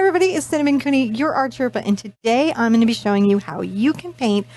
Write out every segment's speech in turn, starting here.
everybody, it's Cinnamon Cooney, your Art Sherpa, and today I'm going to be showing you how you can paint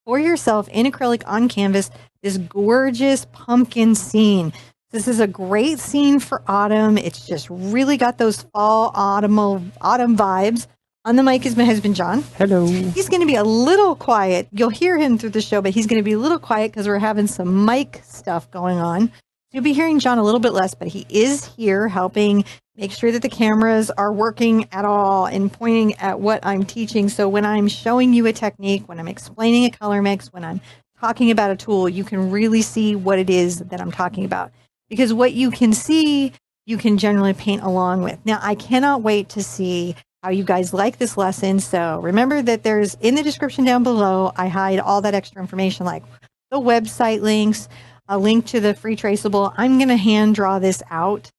for yourself in acrylic on canvas this gorgeous pumpkin scene. This is a great scene for autumn. It's just really got those fall autumn vibes. On the mic has my husband, John. Hello. He's going to be a little quiet. You'll hear him through the show, but he's going to be a little quiet because we're having some mic stuff going on. You'll be hearing John a little bit less, but he is here helping make sure that the cameras are working at all and pointing at what I'm teaching. So when I'm showing you a technique, when I'm explaining a color mix, when I'm talking about a tool, you can really see what it is that I'm talking about. Because what you can see, you can generally paint along with. Now, I cannot wait to see how you guys like this lesson. So remember that there's in the description down below, I hide all that extra information like the website links, a link to the free traceable. I'm going to hand draw this out.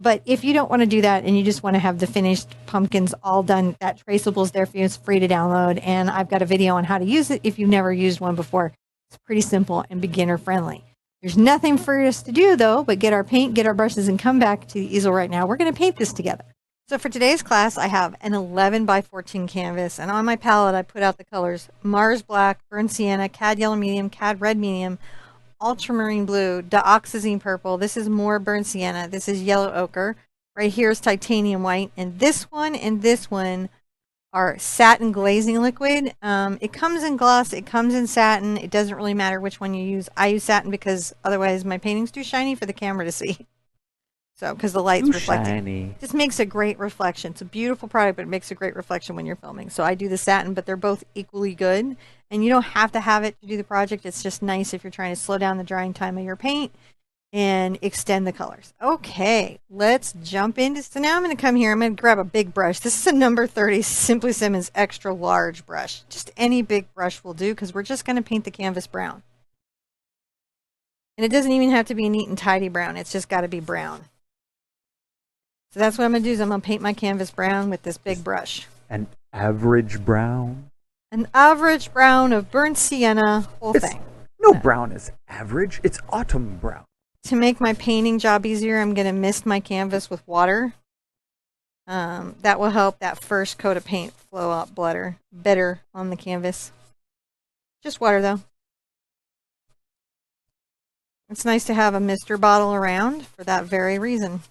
But if you don't want to do that and you just want to have the finished pumpkins all done, that traceable is there for you. It's free to download. And I've got a video on how to use it if you've never used one before. It's pretty simple and beginner friendly. There's nothing for us to do though, but get our paint, get our brushes, and come back to the easel right now. We're going to paint this together. So for today's class, I have an 11 by 14 canvas, and on my palette, I put out the colors Mars Black, Burnt Sienna, Cad Yellow Medium, Cad Red Medium, Ultramarine Blue, Dioxazine Purple. This is more Burnt Sienna. This is Yellow Ochre. Right here is Titanium White, and this one are satin glazing liquid. It comes in gloss, it comes in satin. It doesn't really matter which one you use. I use satin because otherwise my painting's too shiny for the camera to see. So, because the light's reflecting. It just makes a great reflection. It's a beautiful product, but it makes a great reflection when you're filming. So I do the satin, but they're both equally good. And you don't have to have it to do the project. It's just nice if you're trying to slow down the drying time of your paint and extend the colors. Okay, let's jump into, so now I'm going to come here. I'm going to grab a big brush. This is a number 30 Simply Simmons extra large brush. Just any big brush will do because we're just going to paint the canvas brown. And it doesn't even have to be a neat and tidy brown. It's just got to be brown. So that's what I'm going to do is I'm going to paint my canvas brown with this big brush. An average brown? An average brown of burnt sienna, whole thing. No brown is average. It's autumn brown. To make my painting job easier, I'm going to mist my canvas with water. That will help that first coat of paint flow out better on the canvas. Just water though. It's nice to have a mister bottle around for that very reason.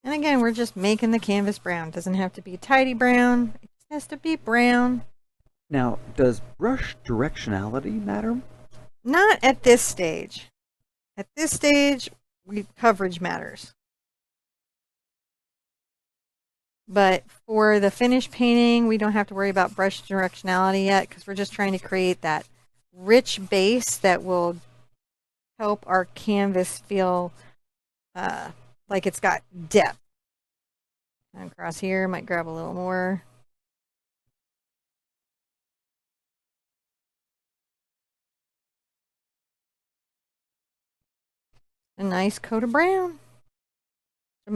And again, we're just making the canvas brown. It doesn't have to be tidy brown. It just has to be brown. Now, does brush directionality matter? Not at this stage. At this stage, coverage matters. But for the finished painting, we don't have to worry about brush directionality yet because we're just trying to create that rich base that will help our canvas feel like it's got depth. And across here, might grab a little more. A nice coat of brown.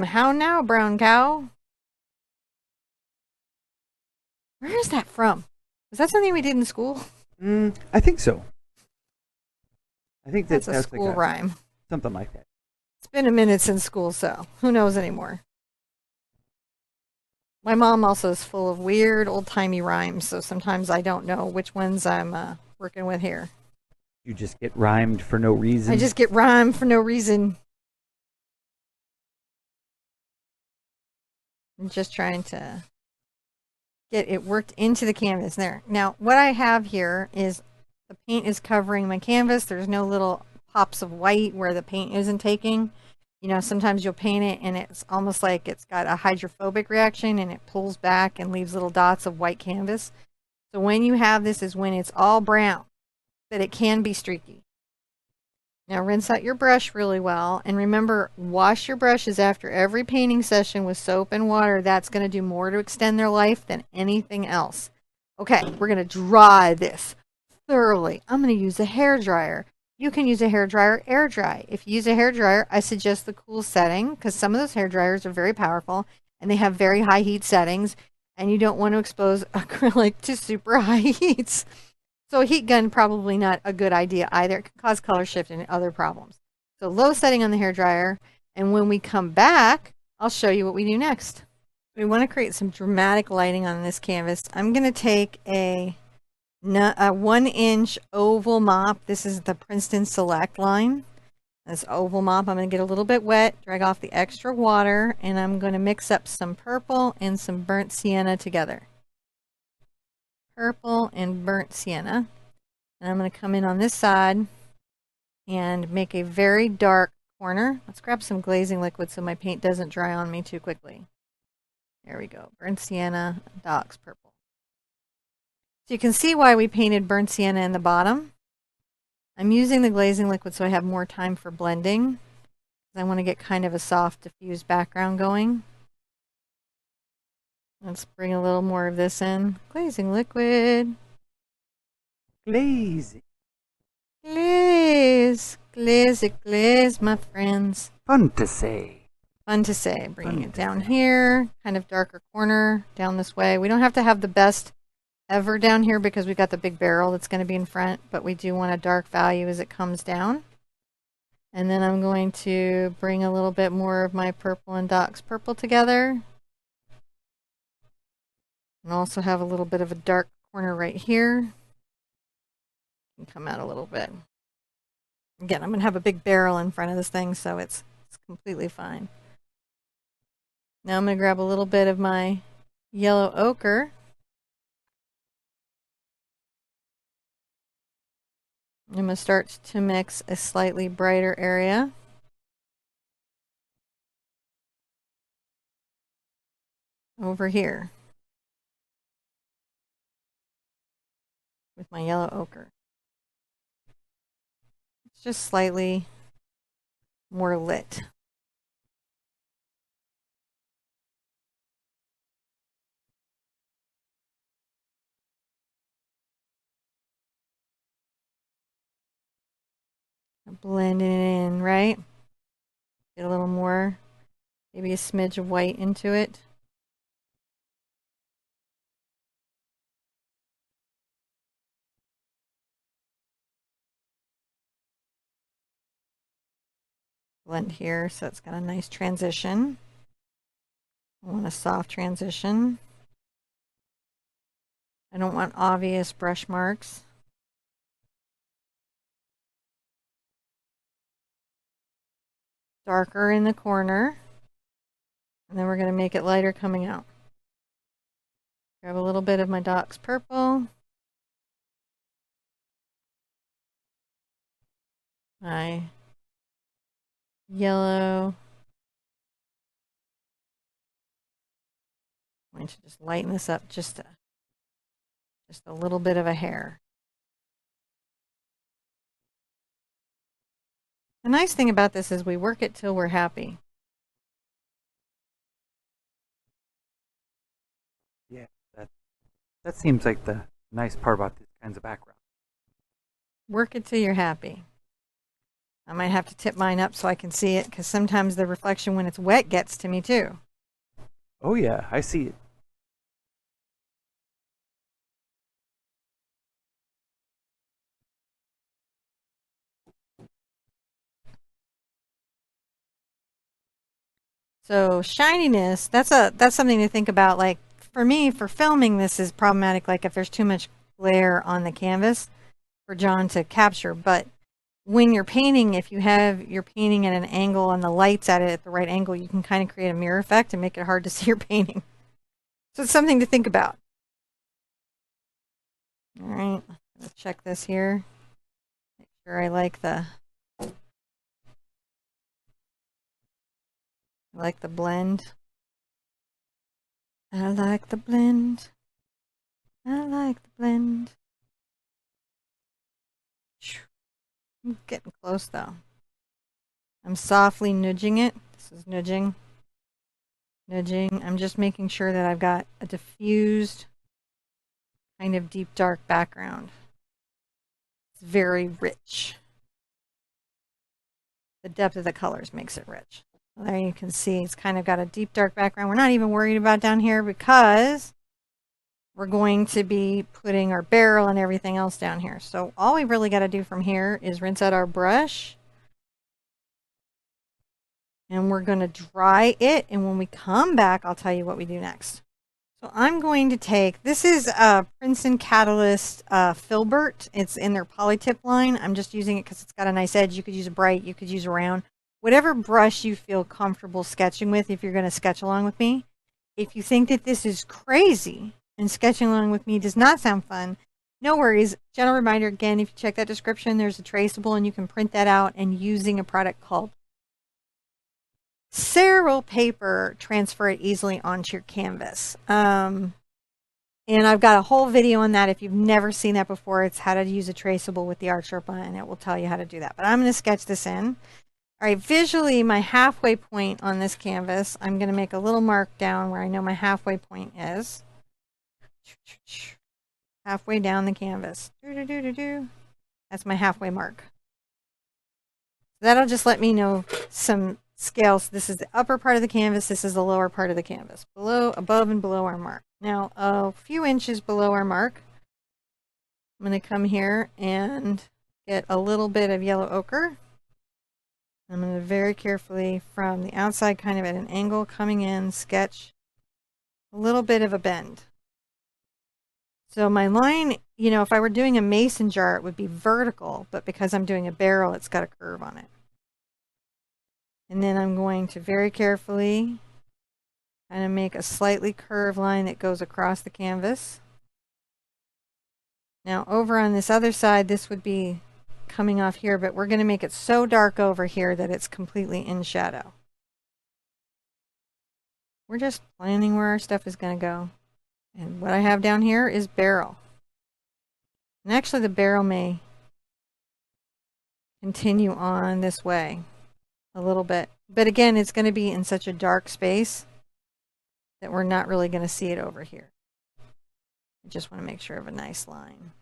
How now, brown cow? Where is that from? Was that something we did in school? I think so. I think that's a school rhyme. Something like that. It's been a minute since school, so who knows anymore. My mom also is full of weird old-timey rhymes, so sometimes I don't know which ones I'm working with here. You just get rhymed for no reason? I just get rhymed for no reason. I'm just trying to get it worked into the canvas there. Now, what I have here is the paint is covering my canvas. There's no little pops of white where the paint isn't taking. You know, sometimes you'll paint it and it's almost like it's got a hydrophobic reaction and it pulls back and leaves little dots of white canvas. So when you have this is when it's all brown, but it can be streaky. Now rinse out your brush really well, and remember, wash your brushes after every painting session with soap and water. That's going to do more to extend their life than anything else. Okay, we're going to dry this thoroughly. I'm going to use a hair dryer. You can use a hair dryer, air dry. If you use a hair dryer, I suggest the cool setting because some of those hair dryers are very powerful and they have very high heat settings, and you don't want to expose acrylic to super high heats. So a heat gun probably not a good idea either. It can cause color shift and other problems. So low setting on the hair dryer, and when we come back, I'll show you what we do next. We want to create some dramatic lighting on this canvas. I'm going to take a 1-inch oval mop. This is the Princeton Select line. This oval mop, I'm going to get a little bit wet, drag off the extra water, and I'm going to mix up some purple and some burnt sienna together. Purple and burnt sienna. And I'm going to come in on this side and make a very dark corner. Let's grab some glazing liquid so my paint doesn't dry on me too quickly. There we go. Burnt sienna, Dioxazine Purple. So you can see why we painted burnt sienna in the bottom. I'm using the glazing liquid so I have more time for blending. I want to get kind of a soft diffused background going. Let's bring a little more of this in. Glazing liquid. Glaze. Glaze. Glaze, glaze, my friends. Fun to say. Fun to say. Bringing it down here. Kind of darker corner down this way. We don't have to have the best ever down here because we've got the big barrel that's going to be in front, but we do want a dark value as it comes down. And then I'm going to bring a little bit more of my purple and Dioxazine Purple together. And also have a little bit of a dark corner right here. And come out a little bit. Again, I'm going to have a big barrel in front of this thing, so it's completely fine. Now I'm going to grab a little bit of my yellow ochre. I'm going to start to mix a slightly brighter area. Over here. With my yellow ochre. It's just slightly more lit. Blend it in, right? Get a little more, maybe a smidge of white into it. Blend here so it's got a nice transition. I want a soft transition. I don't want obvious brush marks. Darker in the corner, and then we're going to make it lighter coming out. Grab a little bit of my Dioxazine Purple, my yellow. I'm going to just lighten this up just a little bit of a hair. The nice thing about this is we work it till we're happy. Yeah, that seems like the nice part about these kinds of backgrounds. Work it till you're happy. I might have to tip mine up so I can see it, because sometimes the reflection when it's wet gets to me too. Oh yeah, I see it. So shininess, that's something to think about. Like for me, for filming, this is problematic. Like if there's too much glare on the canvas for John to capture. But when you're painting, if you're painting at an angle and the light's at it at the right angle, you can kind of create a mirror effect and make it hard to see your painting. So it's something to think about. All right, let's check this here. Make sure I like the blend. I like the blend. I like the blend. I'm getting close though. I'm softly nudging it. This is nudging. Nudging. I'm just making sure that I've got a diffused kind of deep dark background. It's very rich. The depth of the colors makes it rich. There you can see it's kind of got a deep dark background. We're not even worried about down here because we're going to be putting our barrel and everything else down here. So all we really got to do from here is rinse out our brush And we're going to dry it. And when we come back, I'll tell you what we do next. So I'm going to take, this is a Princeton Catalyst Filbert. It's in their Polytip line. I'm just using it because it's got a nice edge. You could use a bright, you could use a round. Whatever brush you feel comfortable sketching with if you're going to sketch along with me. If you think that this is crazy and sketching along with me does not sound fun, no worries. Gentle reminder again, if you check that description, there's a traceable and you can print that out and using a product called Ceral paper, transfer it easily onto your canvas. And I've got a whole video on that. If you've never seen that before, it's how to use a traceable with the Art Sherpa, and it will tell you how to do that. But I'm going to sketch this in. All right, visually, my halfway point on this canvas, I'm going to make a little mark down where I know my halfway point is. Halfway down the canvas. That's my halfway mark. That'll just let me know some scales. This is the upper part of the canvas. This is the lower part of the canvas. Below, above, and below our mark. Now, a few inches below our mark, I'm going to come here and get a little bit of yellow ochre. I'm going to very carefully, from the outside, kind of at an angle, coming in, sketch a little bit of a bend. So my line, you know, if I were doing a mason jar, it would be vertical, but because I'm doing a barrel, it's got a curve on it. And then I'm going to very carefully kind of make a slightly curved line that goes across the canvas. Now over on this other side, this would be coming off here, but we're going to make it so dark over here that it's completely in shadow. We're just planning where our stuff is going to go. And what I have down here is barrel. And actually the barrel may continue on this way a little bit. But again, it's going to be in such a dark space that we're not really going to see it over here. I just want to make sure of a nice line.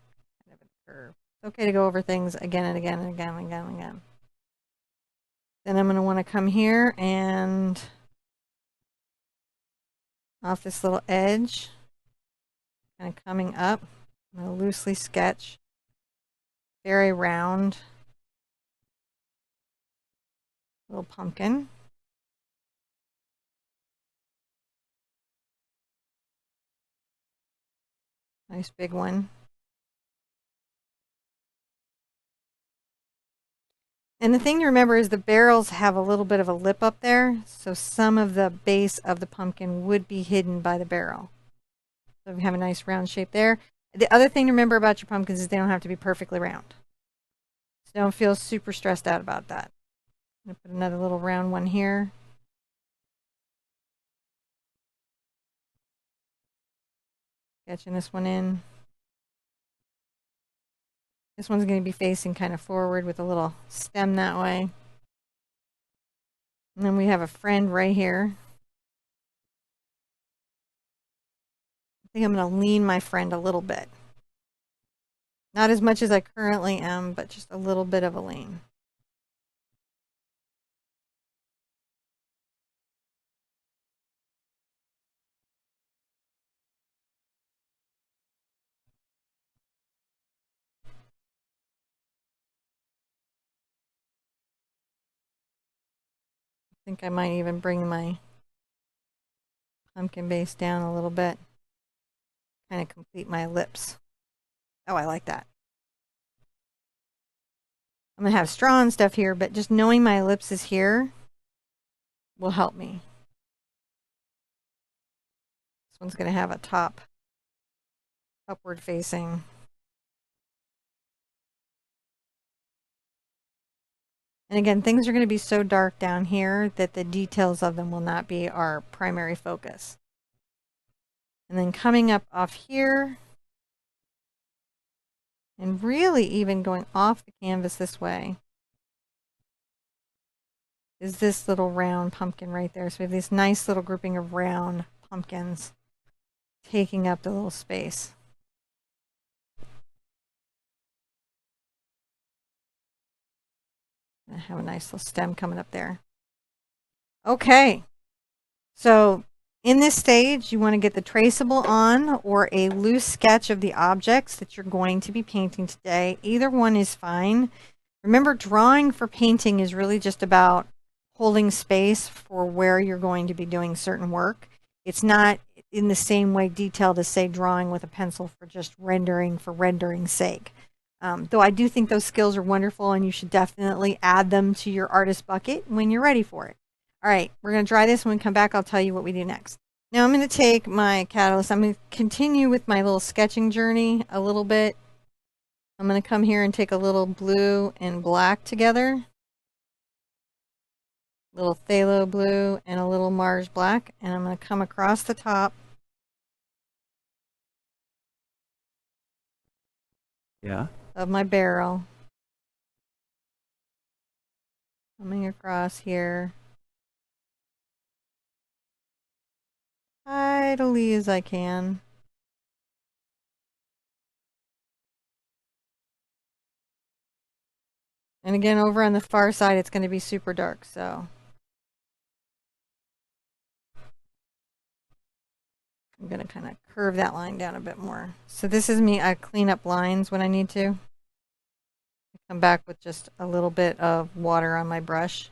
Kind of a curve. It's okay to go over things again and again and again and again and again. Then I'm going to want to come here and off this little edge, kind of coming up, I'm going to loosely sketch, very round, little pumpkin. Nice big one. And the thing to remember is the barrels have a little bit of a lip up there, so some of the base of the pumpkin would be hidden by the barrel. So we have a nice round shape there. The other thing to remember about your pumpkins is they don't have to be perfectly round. So don't feel super stressed out about that. I'm going to put another little round one here. Sketching this one in. This one's going to be facing kind of forward with a little stem that way. And then we have a friend right here. I think I'm going to lean my friend a little bit. Not as much as I currently am, but just a little bit of a lean. I think I might even bring my pumpkin base down a little bit. Kind of complete my lips. Oh, I like that. I'm going to have straw and stuff here, but just knowing my ellipses here will help me. This one's going to have a top upward facing. And again, things are going to be so dark down here that the details of them will not be our primary focus. And then coming up off here, and really even going off the canvas this way, is this little round pumpkin right there. So we have this nice little grouping of round pumpkins taking up the little space. I have a nice little stem coming up there. Okay, so in this stage, you want to get the traceable on or a loose sketch of the objects that you're going to be painting today. Either one is fine. Remember, drawing for painting is really just about holding space for where you're going to be doing certain work. It's not in the same way detailed as, say, drawing with a pencil for rendering's sake. Though I do think those skills are wonderful, and you should definitely add them to your artist bucket when you're ready for it. All right, we're going to dry this. When we come back, I'll tell you what we do next. Now I'm going to take my catalyst. I'm going to continue with my little sketching journey a little bit. I'm going to come here and take a little blue and black together. Little phthalo blue and a little Mars black. And I'm going to come across the top. Yeah. Of my barrel. Coming across here. Tidily as I can. And again, over on the far side, it's going to be super dark, so I'm going to kind of curve that line down a bit more. So this is me. I clean up lines when I need to. I come back with just a little bit of water on my brush,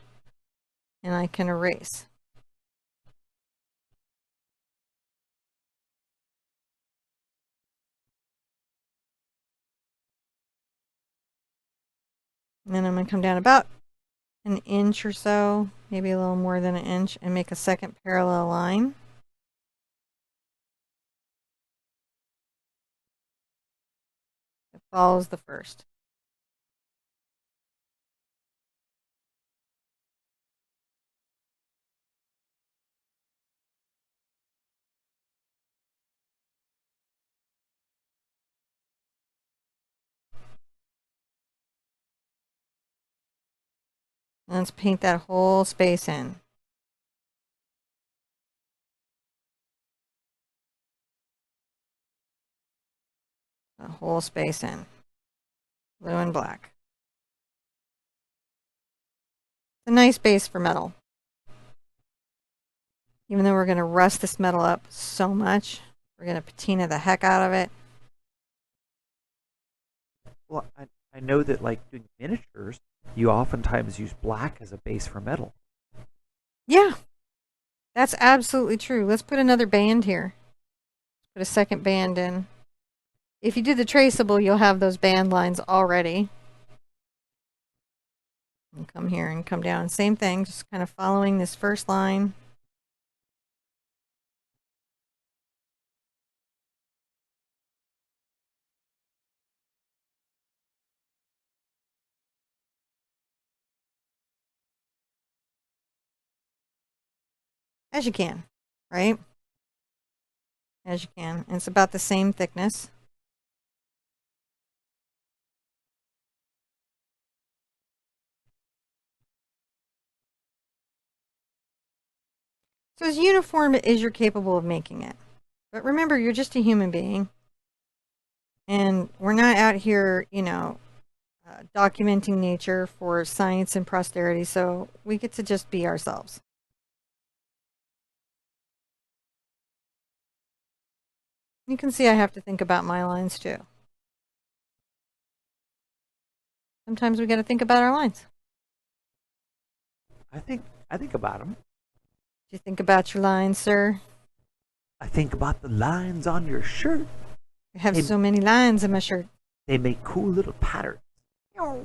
and I can erase. And then I'm going to come down about an inch or so, maybe a little more than an inch, and make a second parallel line. It follows the first. And let's paint that whole space in. The whole space in. Blue and black. It's a nice base for metal. Even though we're going to rust this metal up so much, we're going to patina the heck out of it. Well, I know that like doing miniatures, you oftentimes use black as a base for metal. Yeah, that's absolutely true. Let's put another band here. Put a second band in. If you do the traceable, you'll have those band lines already. And come here and come down. Same thing, just kind of following this first line. As you can, right? As you can. And it's about the same thickness. So as uniform as you're capable of making it. But remember, you're just a human being. And we're not out here, you know, documenting nature for science and posterity. So we get to just be ourselves. You can see I have to think about my lines too. Sometimes we got to think about our lines. I think about them. Do you think about your lines, sir? I think about the lines on your shirt. I have so many lines in my shirt. They make cool little patterns. I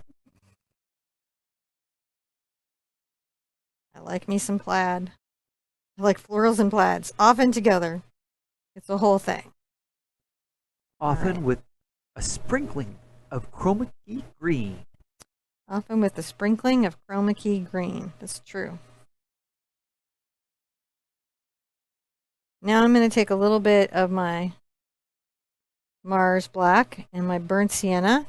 like me some plaid. I like florals and plaids, often together. It's a whole thing. Often with a sprinkling of chroma key green. Often with a sprinkling of chroma key green. That's true. Now I'm going to take a little bit of my Mars black and my burnt sienna.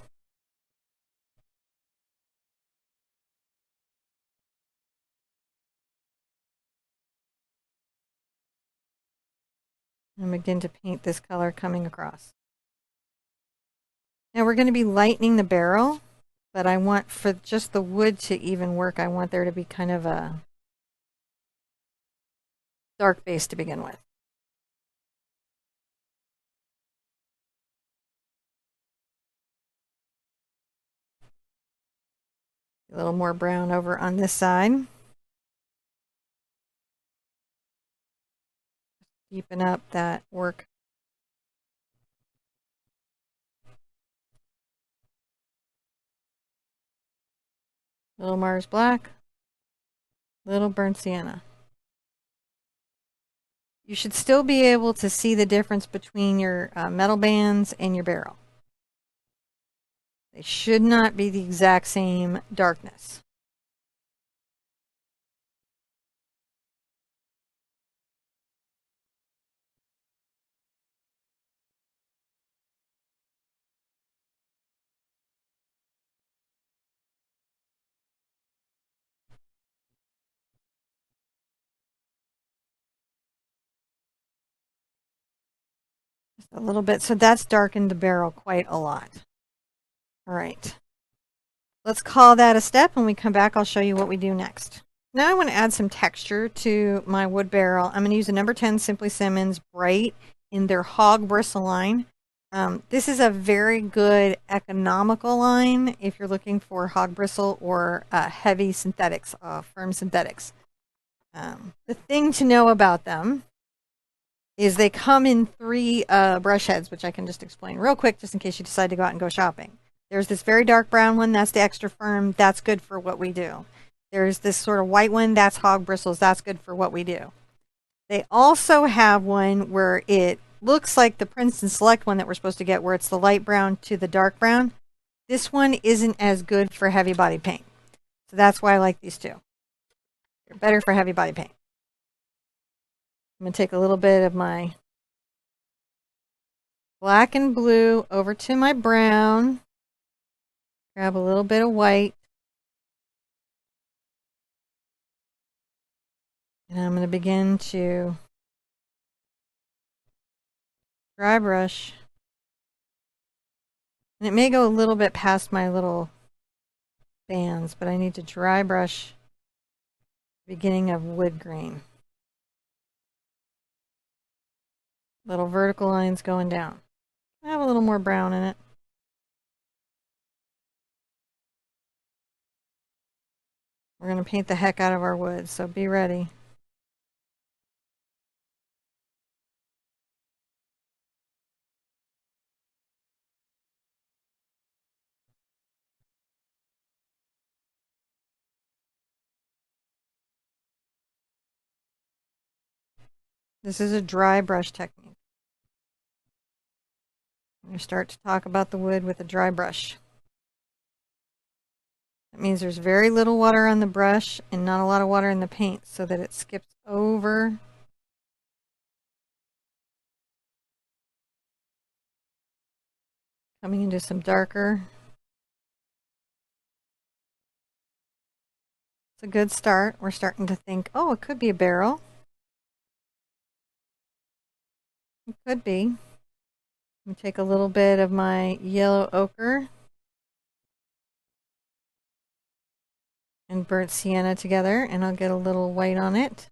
And begin to paint this color coming across. Now we're going to be lightening the barrel, but I want for just the wood to even work, I want there to be kind of a dark base to begin with. A little more brown over on this side. deepen up that work. Little Mars Black, little burnt sienna. You should still be able to see the difference between your metal bands and your barrel. They should not be the exact same darkness. Just a little bit. So that's darkened the barrel quite a lot. All right. Let's call that a step. When we come back, I'll show you what we do next. Now I want to add some texture to my wood barrel. I'm going to use a number 10 Simply Simmons Bright in their hog bristle line. This is a very good economical line if you're looking for hog bristle or heavy synthetics, firm synthetics. The thing to know about them is they come in 3 brush heads, which I can just explain real quick just in case you decide to go out and go shopping. There's this very dark brown one, that's the extra firm, that's good for what we do. There's this sort of white one, that's hog bristles, that's good for what we do. They also have one where it looks like the Princeton Select one that we're supposed to get, where it's the light brown to the dark brown. This one isn't as good for heavy body paint. So that's why I like these two. They're better for heavy body paint. I'm going to take a little bit of my black and blue over to my brown. Grab a little bit of white. And I'm going to begin to dry brush. And it may go a little bit past my little bands, but I need to dry brush the beginning of wood grain. Little vertical lines going down. I have a little more brown in it. We're going to paint the heck out of our wood, so be ready. This is a dry brush technique. I'm going to start to talk about the wood with a dry brush. That means there's very little water on the brush and not a lot of water in the paint so that it skips over coming into some darker. It's a good start. We're starting to think, oh, it could be a barrel. It could be. Let me take a little bit of my yellow ochre and burnt sienna together, and I'll get a little white on it.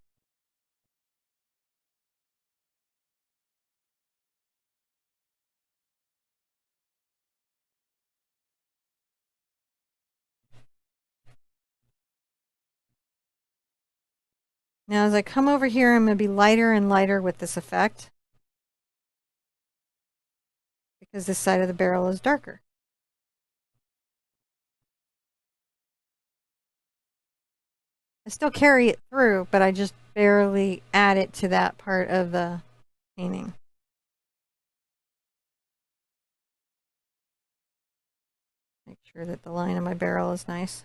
Now as I come over here, I'm going to be lighter and lighter with this effect because this side of the barrel is darker. I still carry it through, but I just barely add it to that part of the painting. Make sure that the line of my barrel is nice.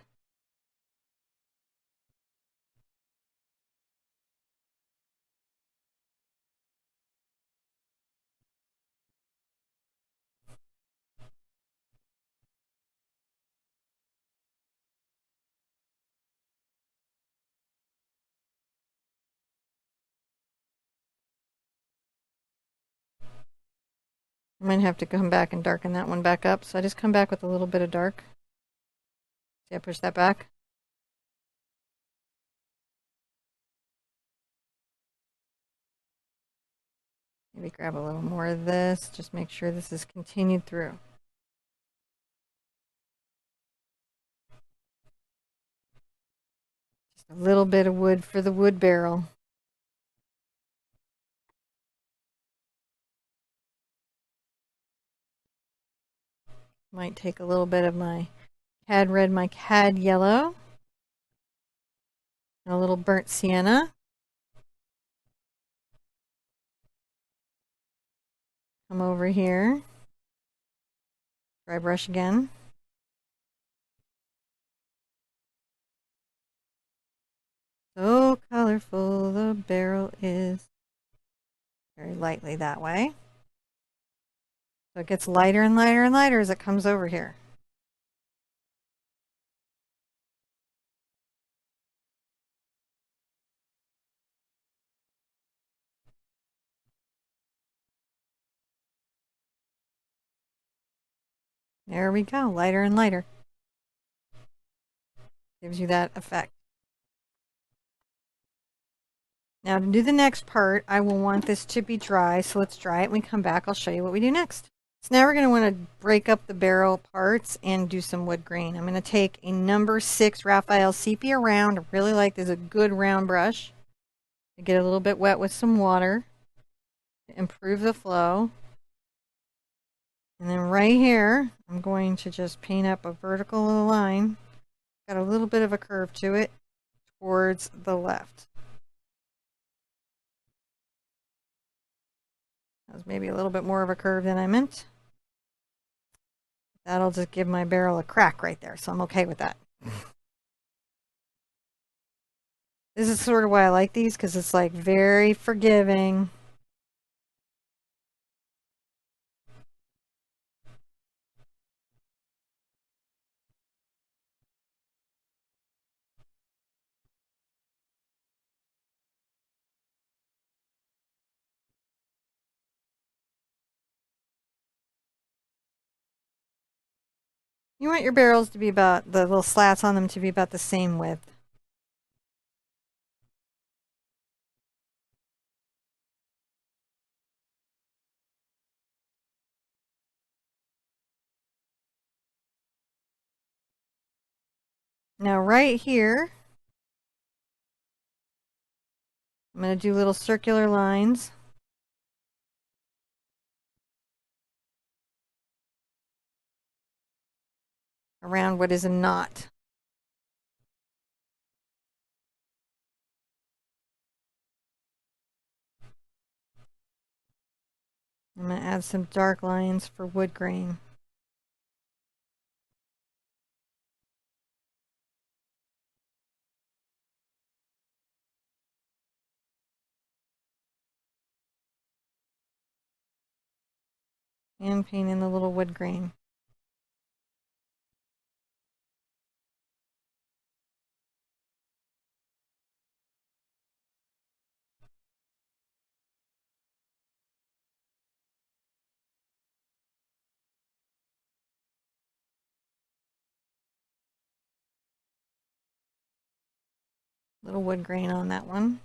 I might have to come back and darken that one back up. So I just come back with a little bit of dark. See, I push that back. Maybe grab a little more of this. Just make sure this is continued through. Just a little bit of wood for the wood barrel. Might take a little bit of my Cad Red, my Cad Yellow, and a little burnt sienna. Come over here. Dry brush again. So colorful the barrel is. Very lightly that way. So it gets lighter and lighter and lighter as it comes over here. There we go, lighter and lighter. Gives you that effect. Now to do the next part, I will want this to be dry, so let's dry it. When we come back, I'll show you what we do next. So now we're going to want to break up the barrel parts and do some wood grain. I'm going to take a number 6 Raphael Sepia round. I really like this, a good round brush. To get a little bit wet with some water to improve the flow. And then right here, I'm going to just paint up a vertical line. Got a little bit of a curve to it towards the left. That was maybe a little bit more of a curve than I meant. That'll just give my barrel a crack right there, so I'm okay with that. This is sort of why I like these, because it's like very forgiving. You want your barrels to be about, the little slats on them to be about the same width. Now right here, I'm going to do little circular lines. Around what is a knot. I'm going to add some dark lines for wood grain. And paint in the little wood grain. Little wood grain on that one.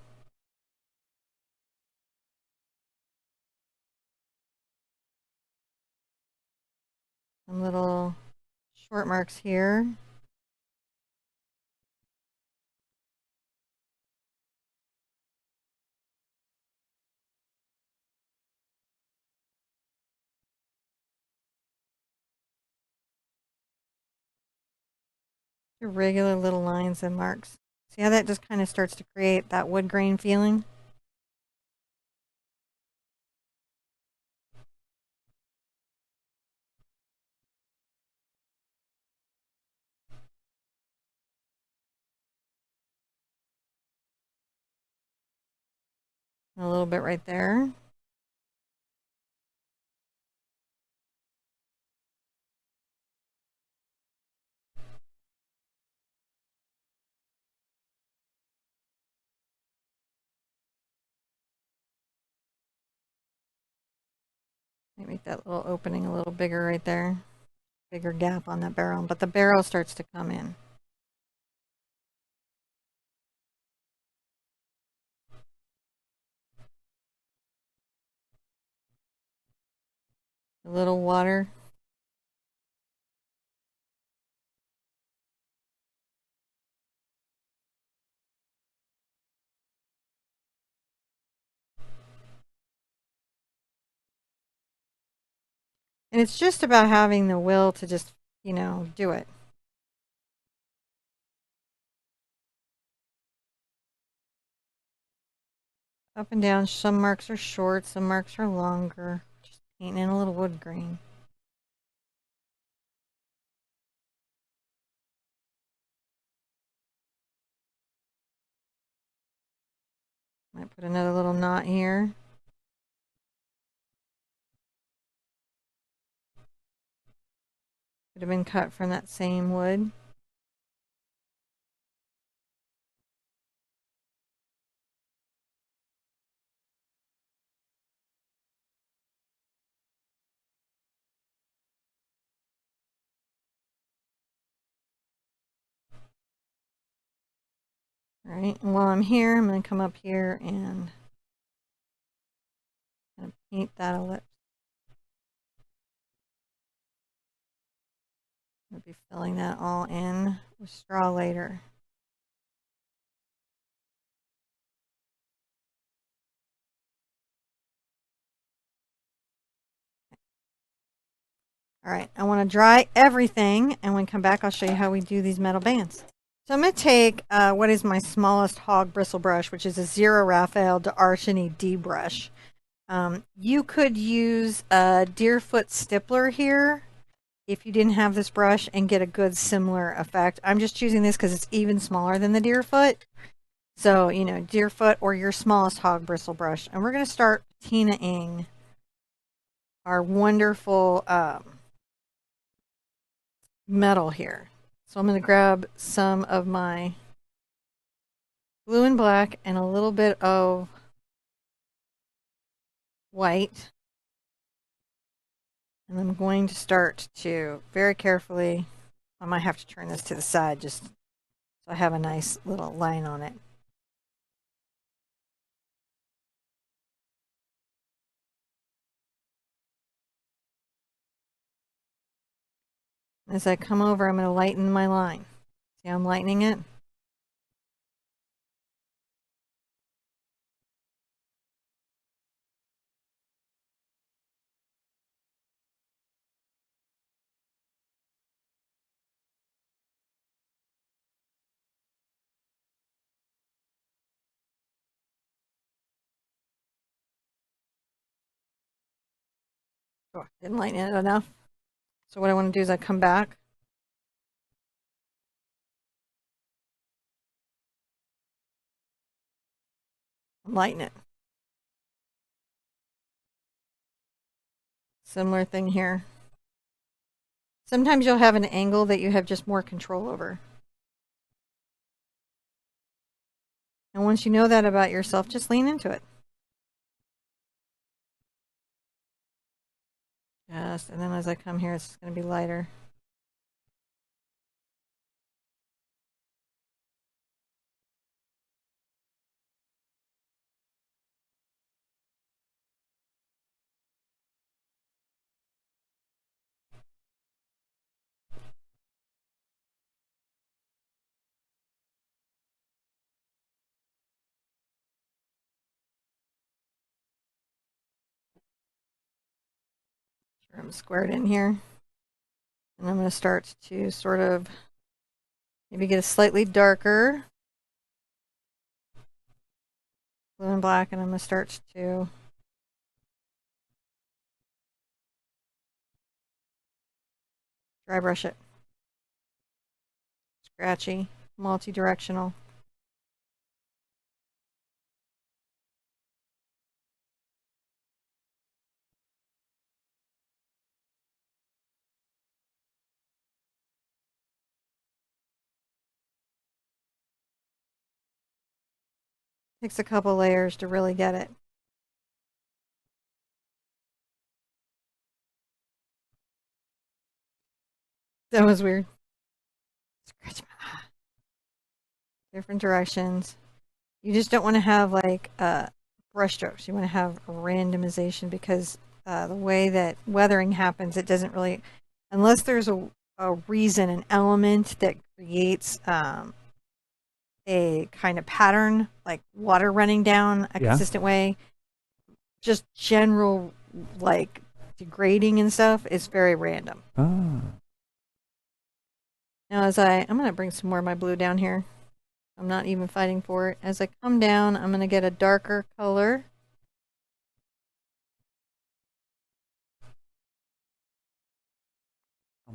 Some little short marks here. Regular little lines and marks. See how that just kind of starts to create that wood grain feeling? A little bit right there. Make that little opening a little bigger right there. Bigger gap on that barrel, but the barrel starts to come in. A little water. And it's just about having the will to just, you know, do it. Up and down. Some marks are short, some marks are longer. Just painting in a little wood grain. Might put another little knot here. Could have been cut from that same wood. All right, and while I'm here, I'm going to come up here and kind of paint that ellipse. I'll be filling that all in with straw later. All right, I want to dry everything, and when we come back, I'll show you how we do these metal bands. So I'm going to take what is my smallest hog bristle brush, which is a 0 Raphael D'Archeny D brush. You could use a Deerfoot stippler here if you didn't have this brush and get a good similar effect. I'm just choosing this because it's even smaller than the Deerfoot. So, you know, Deerfoot or your smallest hog bristle brush. And we're going to start patinaing our wonderful metal here. So I'm going to grab some of my blue and black and a little bit of white. And I'm going to start to very carefully, I might have to turn this to the side just so I have a nice little line on it. As I come over, I'm going to lighten my line. See how I'm lightening it? Oh, didn't lighten it enough. So what I want to do is I come back. Lighten it. Similar thing here. Sometimes you'll have an angle that you have just more control over. And once you know that about yourself, just lean into it. Just, and then as I come here, it's going to be lighter. Sure, I'm squared in here. And I'm going to start to sort of maybe get a slightly darker blue and black, and I'm going to start to dry brush it. Scratchy, multi-directional. Takes a couple layers to really get it. That was weird. Scratch my eye. Different directions. You just don't want to have like brush strokes. You want to have a randomization because the way that weathering happens, it doesn't really, unless there's a reason, an element that creates a kind of pattern, like water running down a consistent way. Just general like degrading and stuff, it's very random. Ah. Now I'm going to bring some more of my blue down here. I'm not even fighting for it. As I come down, I'm going to get a darker color.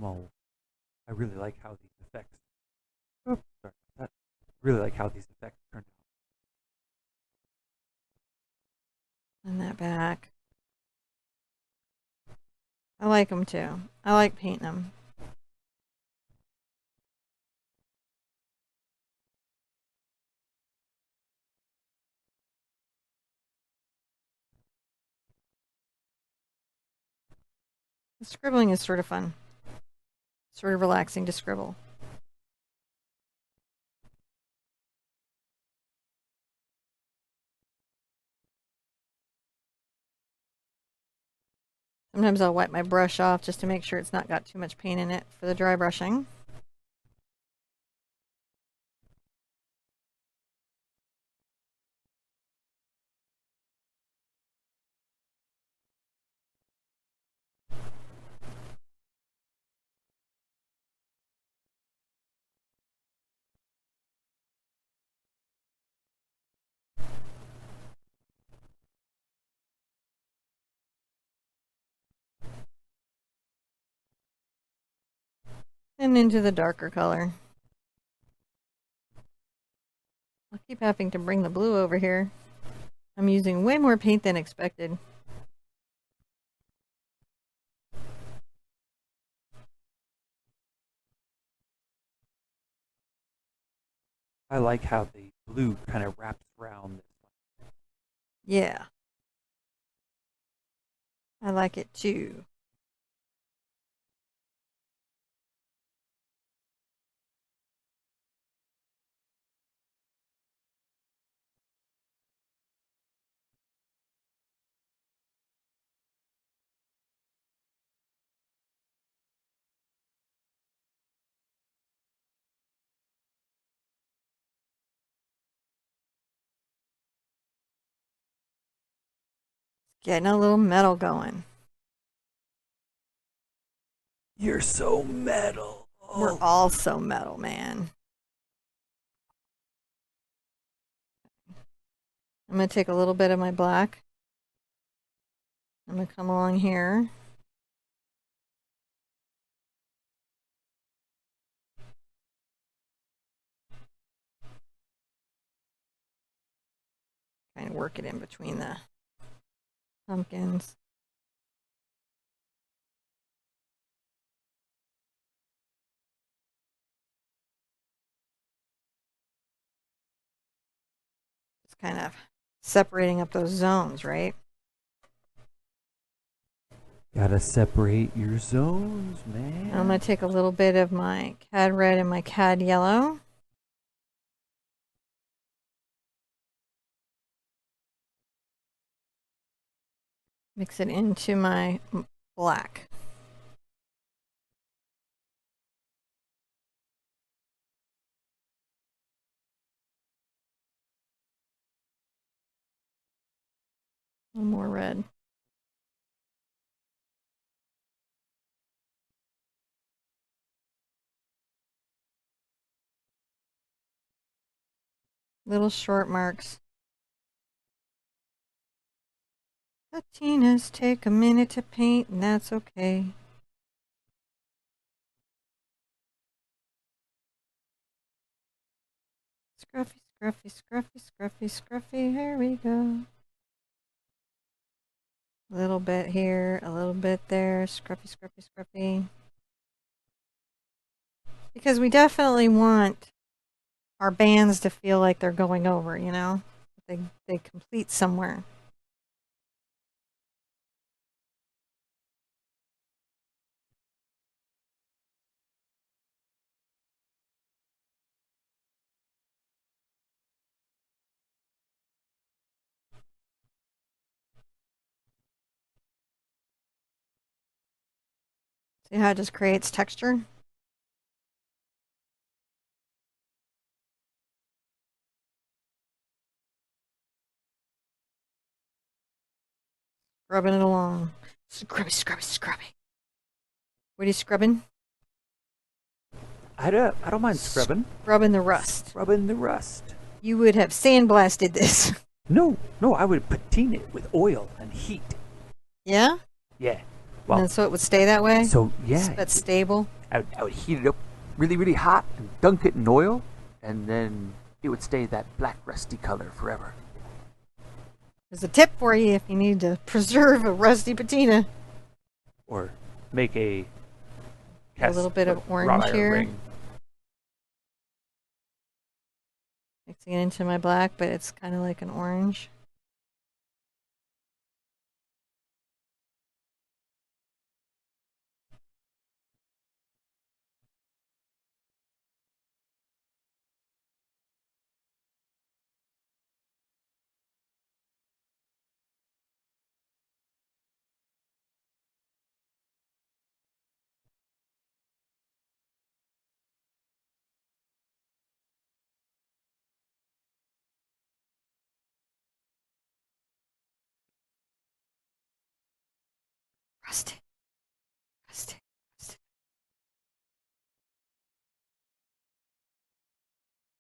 I really like how these effects. Oh, sorry about that. Really like how these effects turned out. And that back. I like them too. I like painting them. The scribbling is sort of fun. Sort of relaxing to scribble. Sometimes I'll wipe my brush off just to make sure it's not got too much paint in it for the dry brushing. And into the darker color. I'll keep having to bring the blue over here. I'm using way more paint than expected. I like how the blue kind of wraps around this one. Yeah. I like it too. Getting a little metal going. You're so metal. We're all so metal, man. I'm going to take a little bit of my black. I'm going to come along here. Kind of work it in between the pumpkins. Just kind of separating up those zones, right? Gotta separate your zones, man. I'm going to take a little bit of my Cad Red and my Cad Yellow. Mix it into my black. One more red. Little short marks. Patinas take a minute to paint, and that's okay. Scruffy, scruffy, scruffy, scruffy, scruffy. Here we go. A little bit here, a little bit there. Scruffy, scruffy, scruffy. Because we definitely want our bands to feel like they're going over, you know? They complete somewhere. See how it just creates texture? Rubbing it along. Scrubby. What are you scrubbing? I don't mind scrubbing. Scrubbing the rust. Scrubbing the rust. You would have sandblasted this. No, I would patina it with oil and heat. Yeah? Yeah. Well, And so it would stay that way? so yeah. That's stable? I would heat it up really, really hot and dunk it in oil, and then it would stay that black rusty color forever. There's a tip for you if you need to preserve a rusty patina. Or make a little bit of orange wrought iron here. ring. Mixing it into my black, but it's kind of like an orange.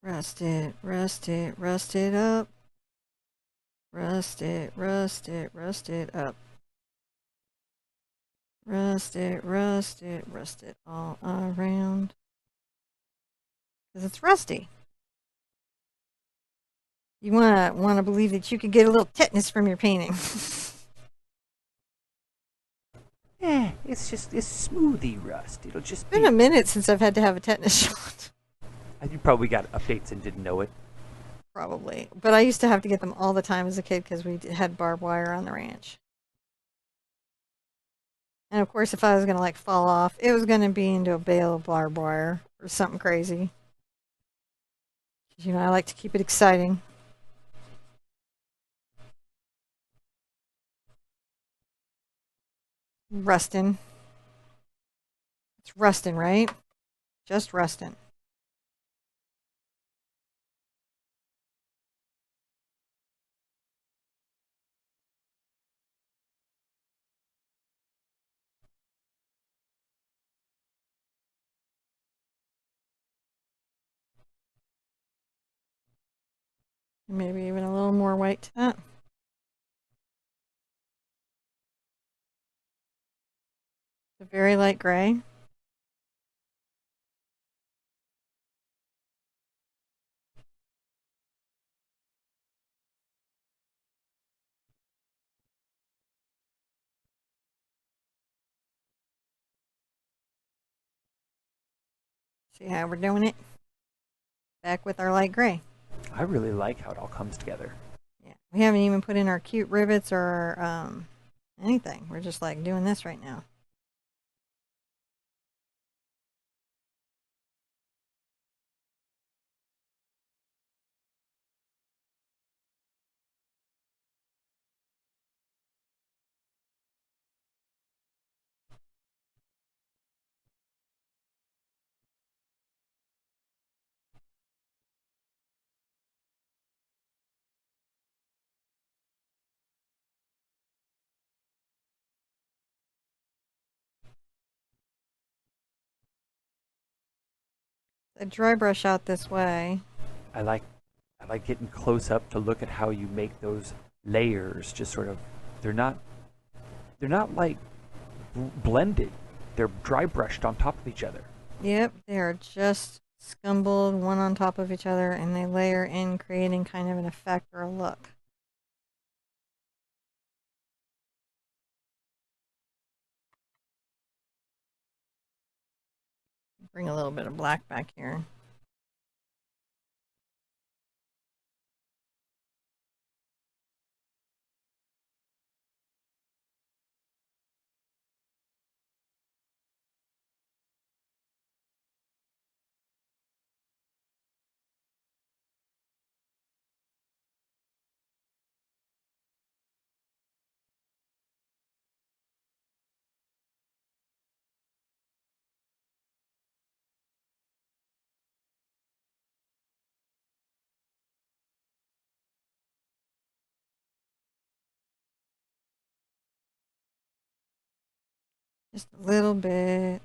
Rust it. Rust it up. Rust it up. Rust it all around. Because it's rusty. You want to believe that you could get a little tetanus from your painting. Yeah, it's smoothie rust. It'll just It's been a minute since I've had to have a tetanus shot. You probably got updates and didn't know it. Probably. But I used to have to get them all the time as a kid because we had barbed wire on the ranch. And of course, if I was going to like fall off, it was going to be into a bale of barbed wire or something crazy. You know, I like to keep it exciting. Rustin. It's rustin', right? Just rustin'. Maybe even a little more white to that. It's a very light gray. See how we're doing it? Back with our light gray. I really like how it all comes together. Yeah, we haven't even put in our cute rivets or anything. We're just like doing this right now. I dry brush out this way. I like getting close up to look at how you make those layers. Just sort of, they're not like blended. They're dry brushed on top of each other. Yep, they are just scumbled one on top of each other, and they layer in, creating kind of an effect or a look. Bring a little bit of black back here. Just a little bit.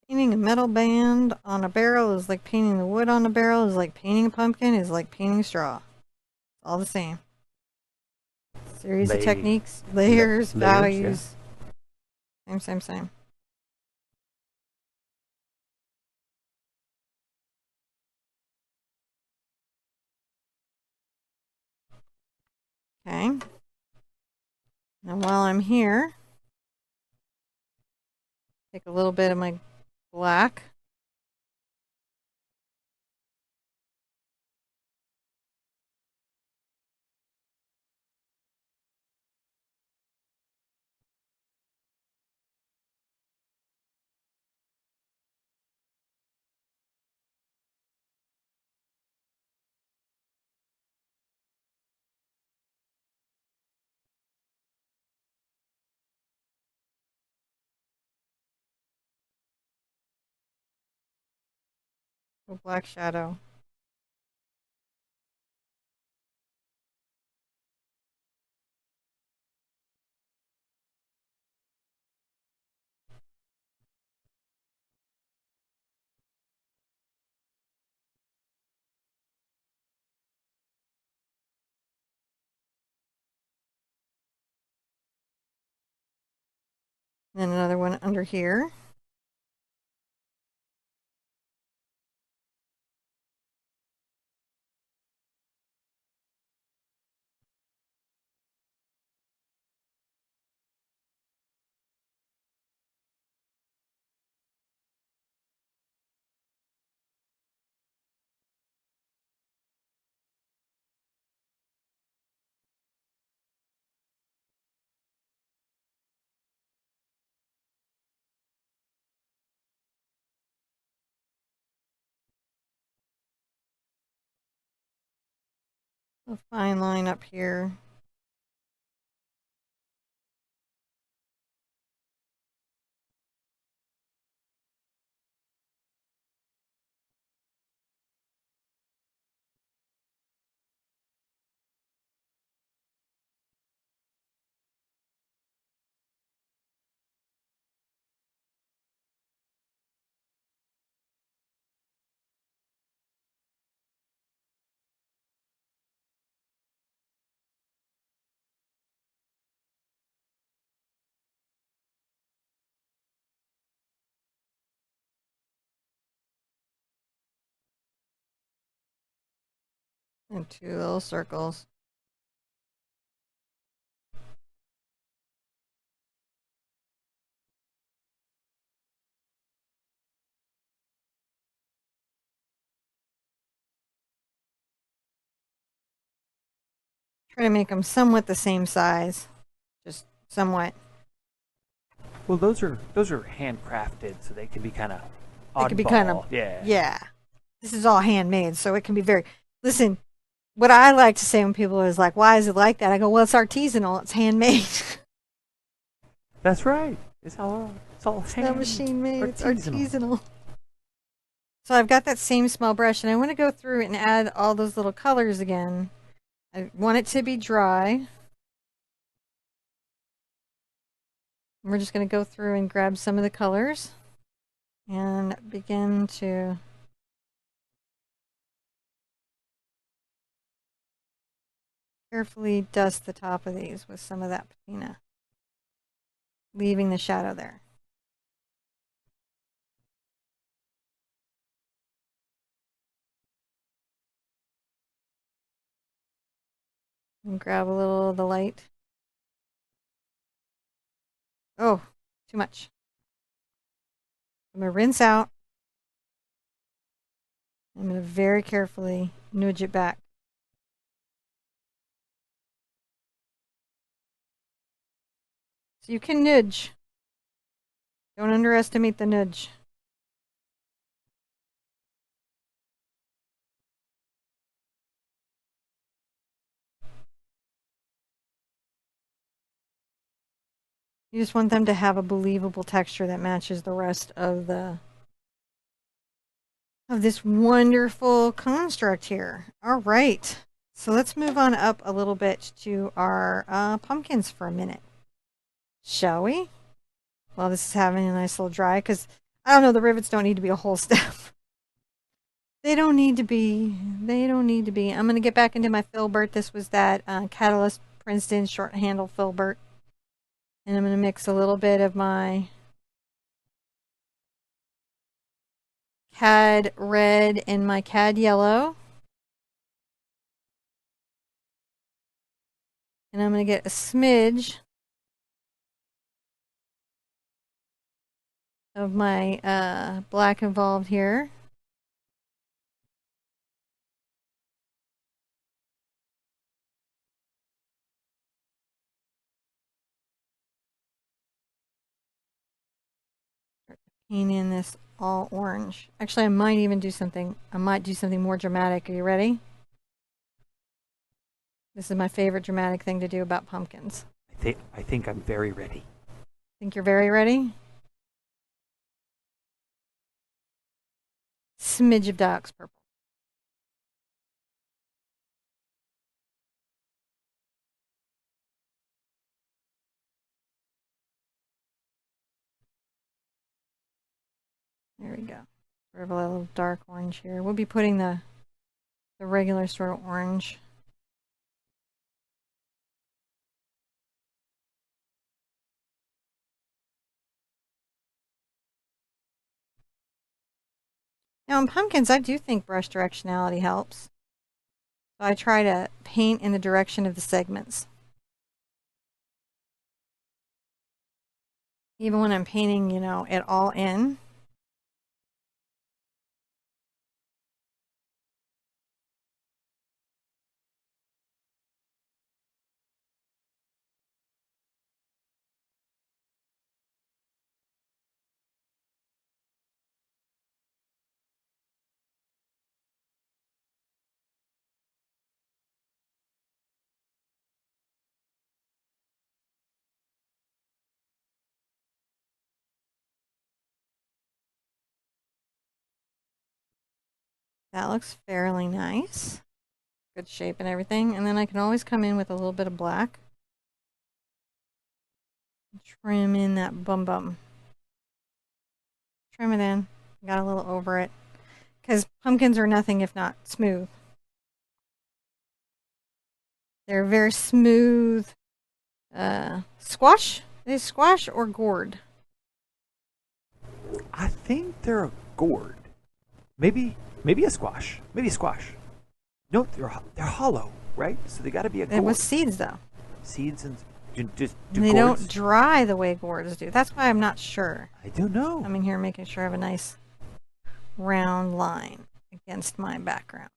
Painting a metal band on a barrel is like painting the wood on a barrel, is like painting a pumpkin, is like painting straw. It's all the same. Series of techniques, layers, values. Yeah. Same. Okay. Now while I'm here, take a little bit of my black. A black shadow. Then another one under here. A fine line up here. And two little circles. Try to make them somewhat the same size. Just somewhat. Well, those are handcrafted, so they can be kind of oddball. It can be kind of, yeah. This is all handmade, so it can be very. Listen, what I like to say when people is like, "Why is it like that?" I go, "Well, it's artisanal. It's handmade." That's right. It's all not machine made. It's artisanal. So I've got that same small brush, and I want to go through and add all those little colors again. I want it to be dry. We're just going to go through and grab some of the colors and begin to carefully dust the top of these with some of that patina, leaving the shadow there. And grab a little of the light. Oh, too much. I'm going to rinse out. I'm going to very carefully nudge it back. So you can nudge. Don't underestimate the nudge. You just want them to have a believable texture that matches the rest of this wonderful construct here. All right. So let's move on up a little bit to our pumpkins for a minute, shall we? Well, this is having a nice little dry, because I don't know, the rivets don't need to be a whole step. They don't need to be. They don't need to be. I'm going to get back into my filbert. This was that Catalyst Princeton short handle filbert. And I'm going to mix a little bit of my Cad Red and my Cad Yellow. And I'm going to get a smidge of my black involved here. Paint in this all orange. Actually, I might even do something. I might do something more dramatic. Are you ready? This is my favorite dramatic thing to do about pumpkins. I think I'm very ready. Think you're very ready? Smidge of Dioxazine Purple. There we go. Sort of a little dark orange here. We'll be putting the regular sort of orange. Now in pumpkins, I do think brush directionality helps. So I try to paint in the direction of the segments. Even when I'm painting, you know, it all in. That looks fairly nice. Good shape and everything. And then I can always come in with a little bit of black. Trim in that bum. Trim it in. Got a little over it. Because pumpkins are nothing if not smooth. They're very smooth. Squash? Are they squash or gourd? I think they're a gourd. Maybe a squash. Maybe a squash. No, they're hollow, right? So they got to be a gourd. It was seeds though. Seeds and just and they don't dry the way gourds do. That's why I'm not sure. I don't know. I'm in here making sure I have a nice round line against my background.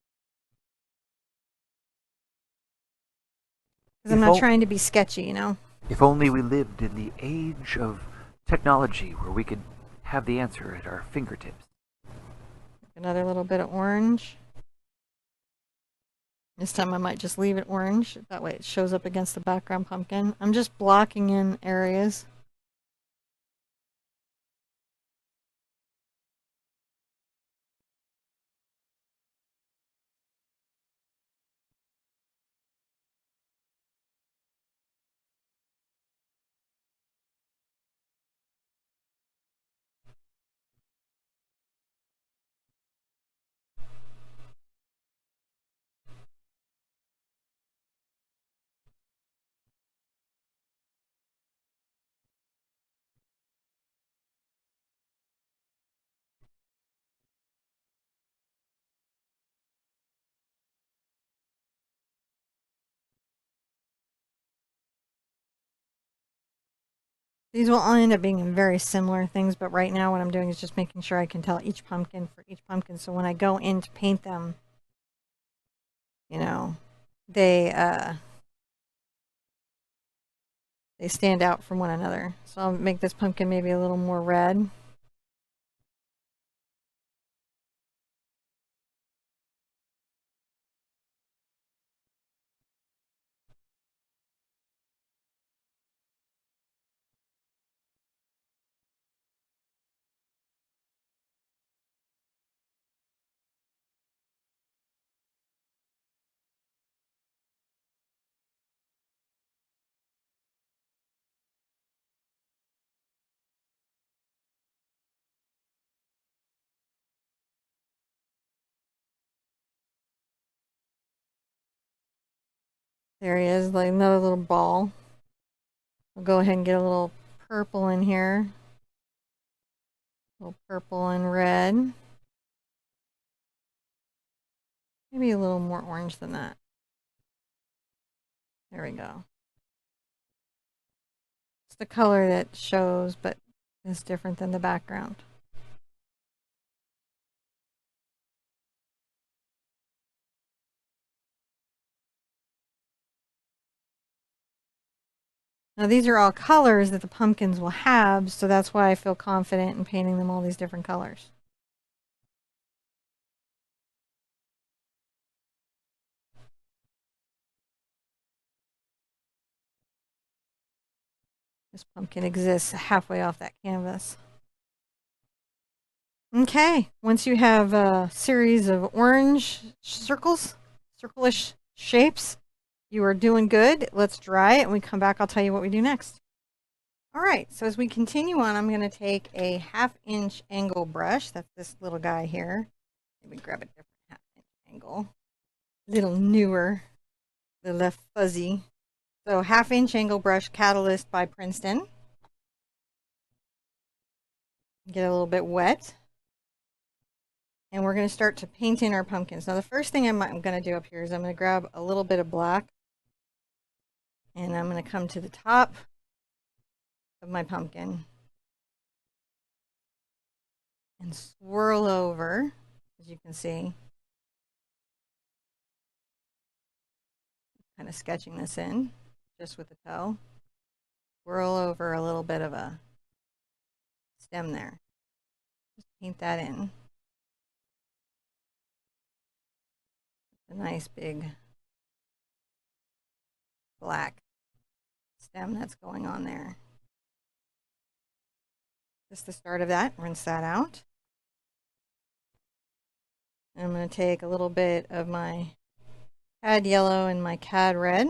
Because I'm not trying to be sketchy, you know? If only we lived in the age of technology where we could have the answer at our fingertips. Another little bit of orange. This time I might just leave it orange. That way it shows up against the background pumpkin. I'm just blocking in areas. These will all end up being very similar things, but right now what I'm doing is just making sure I can tell each pumpkin for each pumpkin. So when I go in to paint them, you know, they stand out from one another. So I'll make this pumpkin maybe a little more red. There he is, like another little ball. We'll go ahead and get a little purple in here. A little purple and red. Maybe a little more orange than that. There we go. It's the color that shows, but is different than the background. Now these are all colors that the pumpkins will have, so that's why I feel confident in painting them all these different colors. This pumpkin exists halfway off that canvas. Okay, once you have a series of orange circles, circle-ish shapes, you are doing good. Let's dry it and we come back, I'll tell you what we do next. All right, so as we continue on, I'm going to take a 1/2-inch angle brush. That's this little guy here. Maybe grab a different 1/2-inch angle. A little newer, a little less fuzzy. So 1/2-inch angle brush, Catalyst by Princeton. Get a little bit wet. And we're going to start to paint in our pumpkins. Now the first thing I'm going to do up here is I'm going to grab a little bit of black. And I'm going to come to the top of my pumpkin. And swirl over, as you can see. Kind of sketching this in, just with the toe. Swirl over a little bit of a stem there. Just paint that in. A nice big black stem that's going on there. Just the start of that, rinse that out. And I'm going to take a little bit of my Cad Yellow and my Cad Red.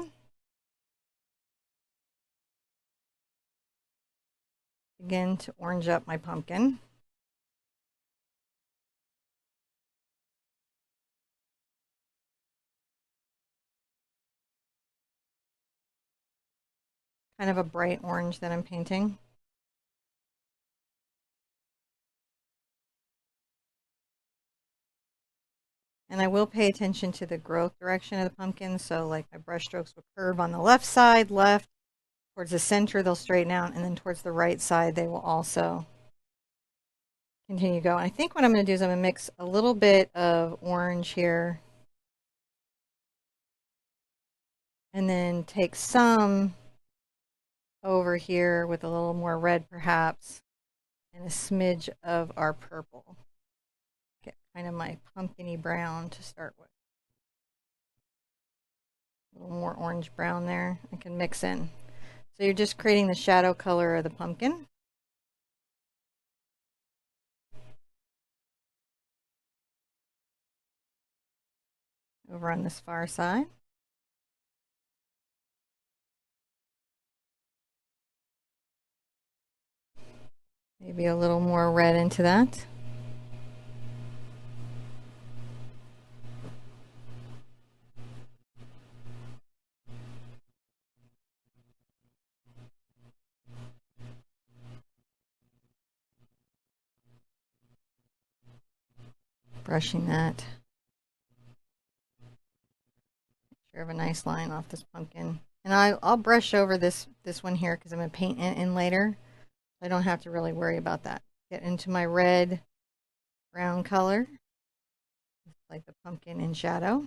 Begin to orange up my pumpkin. Kind of a bright orange that I'm painting. And I will pay attention to the growth direction of the pumpkin. So like my brush strokes will curve on the left side, left. Towards the center, they'll straighten out. And then towards the right side, they will also continue to go. I think what I'm going to do is I'm going to mix a little bit of orange here. And then take some over here with a little more red perhaps. And a smidge of our purple. Get kind of my pumpkin-y brown to start with. A little more orange brown there. I can mix in. So you're just creating the shadow color of the pumpkin. Over on this far side. Maybe a little more red into that. Brushing that. Make sure I have a nice line off this pumpkin. And I'll brush over this one here because I'm going to paint it in later. I don't have to really worry about that. Get into my red, brown color. Like the pumpkin in shadow.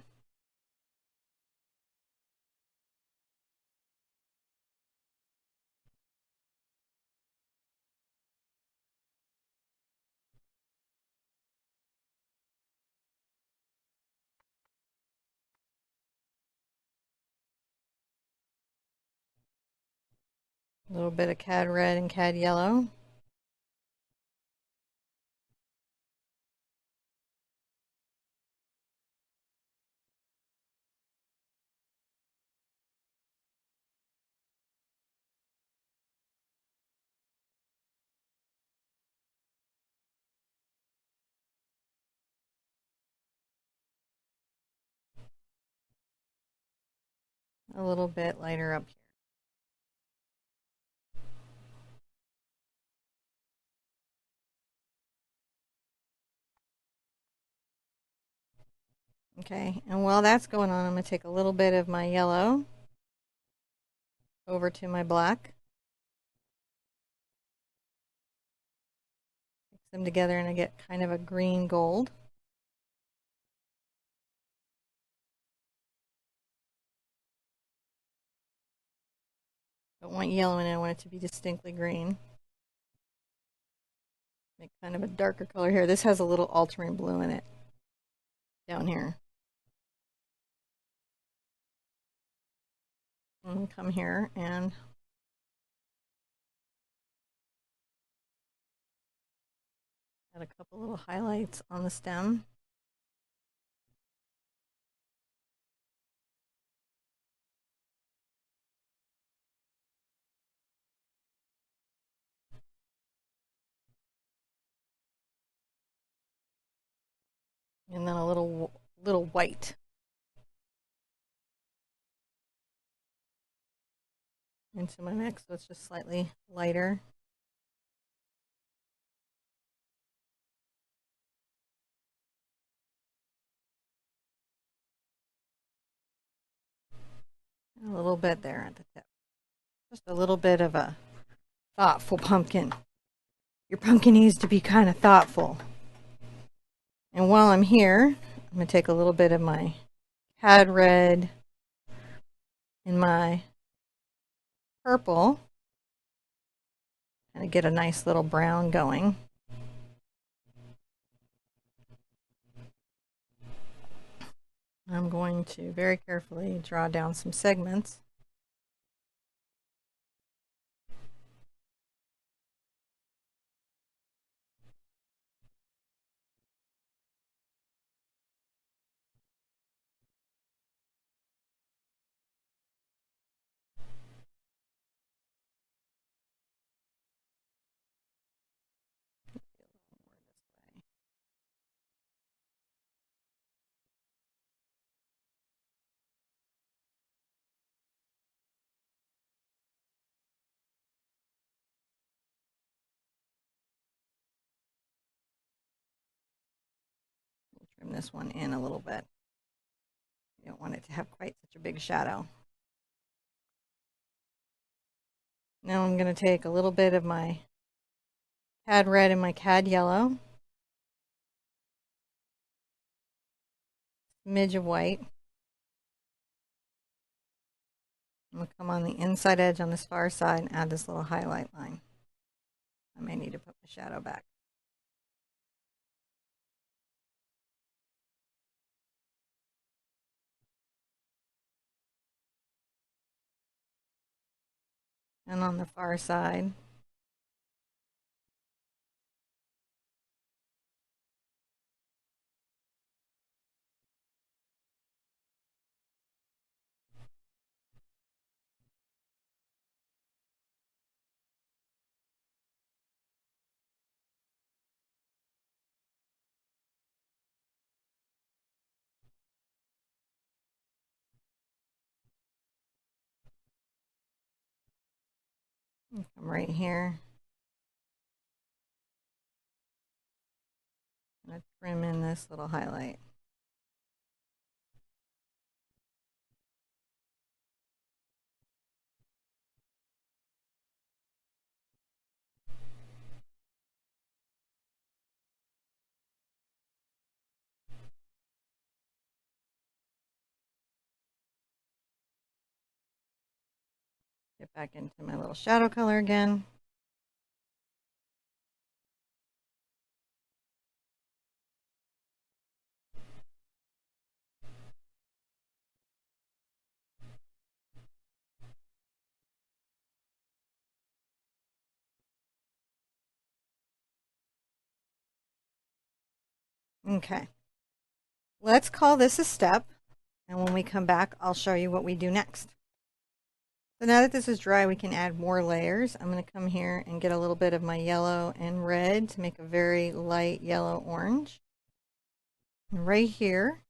A little bit of Cad Red and Cad Yellow. a little bit lighter up here. Okay, and while that's going on, I'm going to take a little bit of my yellow over to my black. Mix them together and I get kind of a green gold. Don't want yellow in it, I want it to be distinctly green. Make kind of a darker color here. This has a little ultramarine blue in it down here. And come here and add a couple little highlights on the stem. And then a little white. Into my mix, so it's just slightly lighter. A little bit there at the tip. Just a little bit of a thoughtful pumpkin. Your pumpkin needs to be kind of thoughtful. And while I'm here, I'm going to take a little bit of my Cad Red and my purple and get a nice little brown going. I'm going to very carefully draw down some segments. Trim this one in a little bit. You don't want it to have quite such a big shadow. Now I'm going to take a little bit of my Cad Red and my Cad Yellow. Smidge of white. I'm going to come on the inside edge on this far side and add this little highlight line. I may need to put the shadow back. And on the far side, come right here. I'm going to trim in this little highlight. Get back into my little shadow color again. Okay, let's call this a step, and when we come back, I'll show you what we do next. So now that this is dry, we can add more layers. I'm going to come here and get a little bit of my yellow and red to make a very light yellow orange. And right here,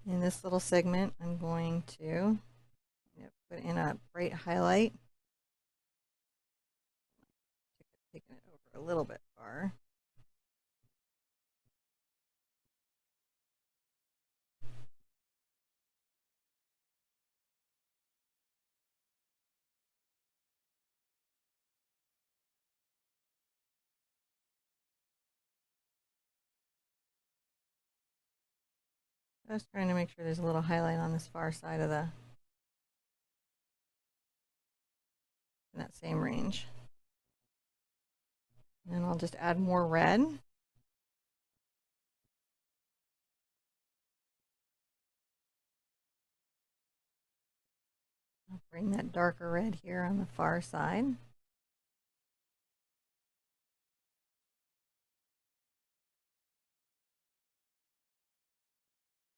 In this little segment, I'm going to put in a bright highlight. Taking it over a little bit far. Just trying to make sure there's a little highlight on this far side of the, in that same range. And then I'll just add more red. I'll bring that darker red here on the far side.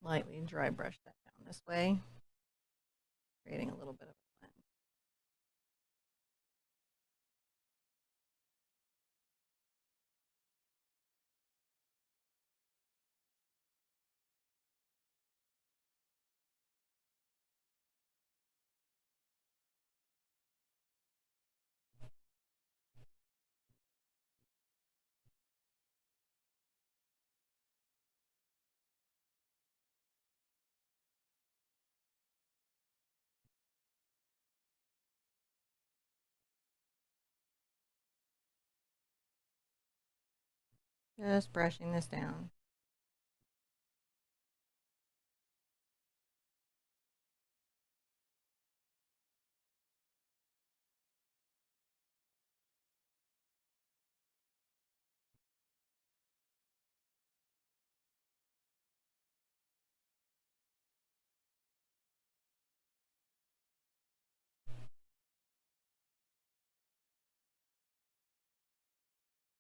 Lightly dry brush that down this way, creating a little bit of a blend. Just brushing this down.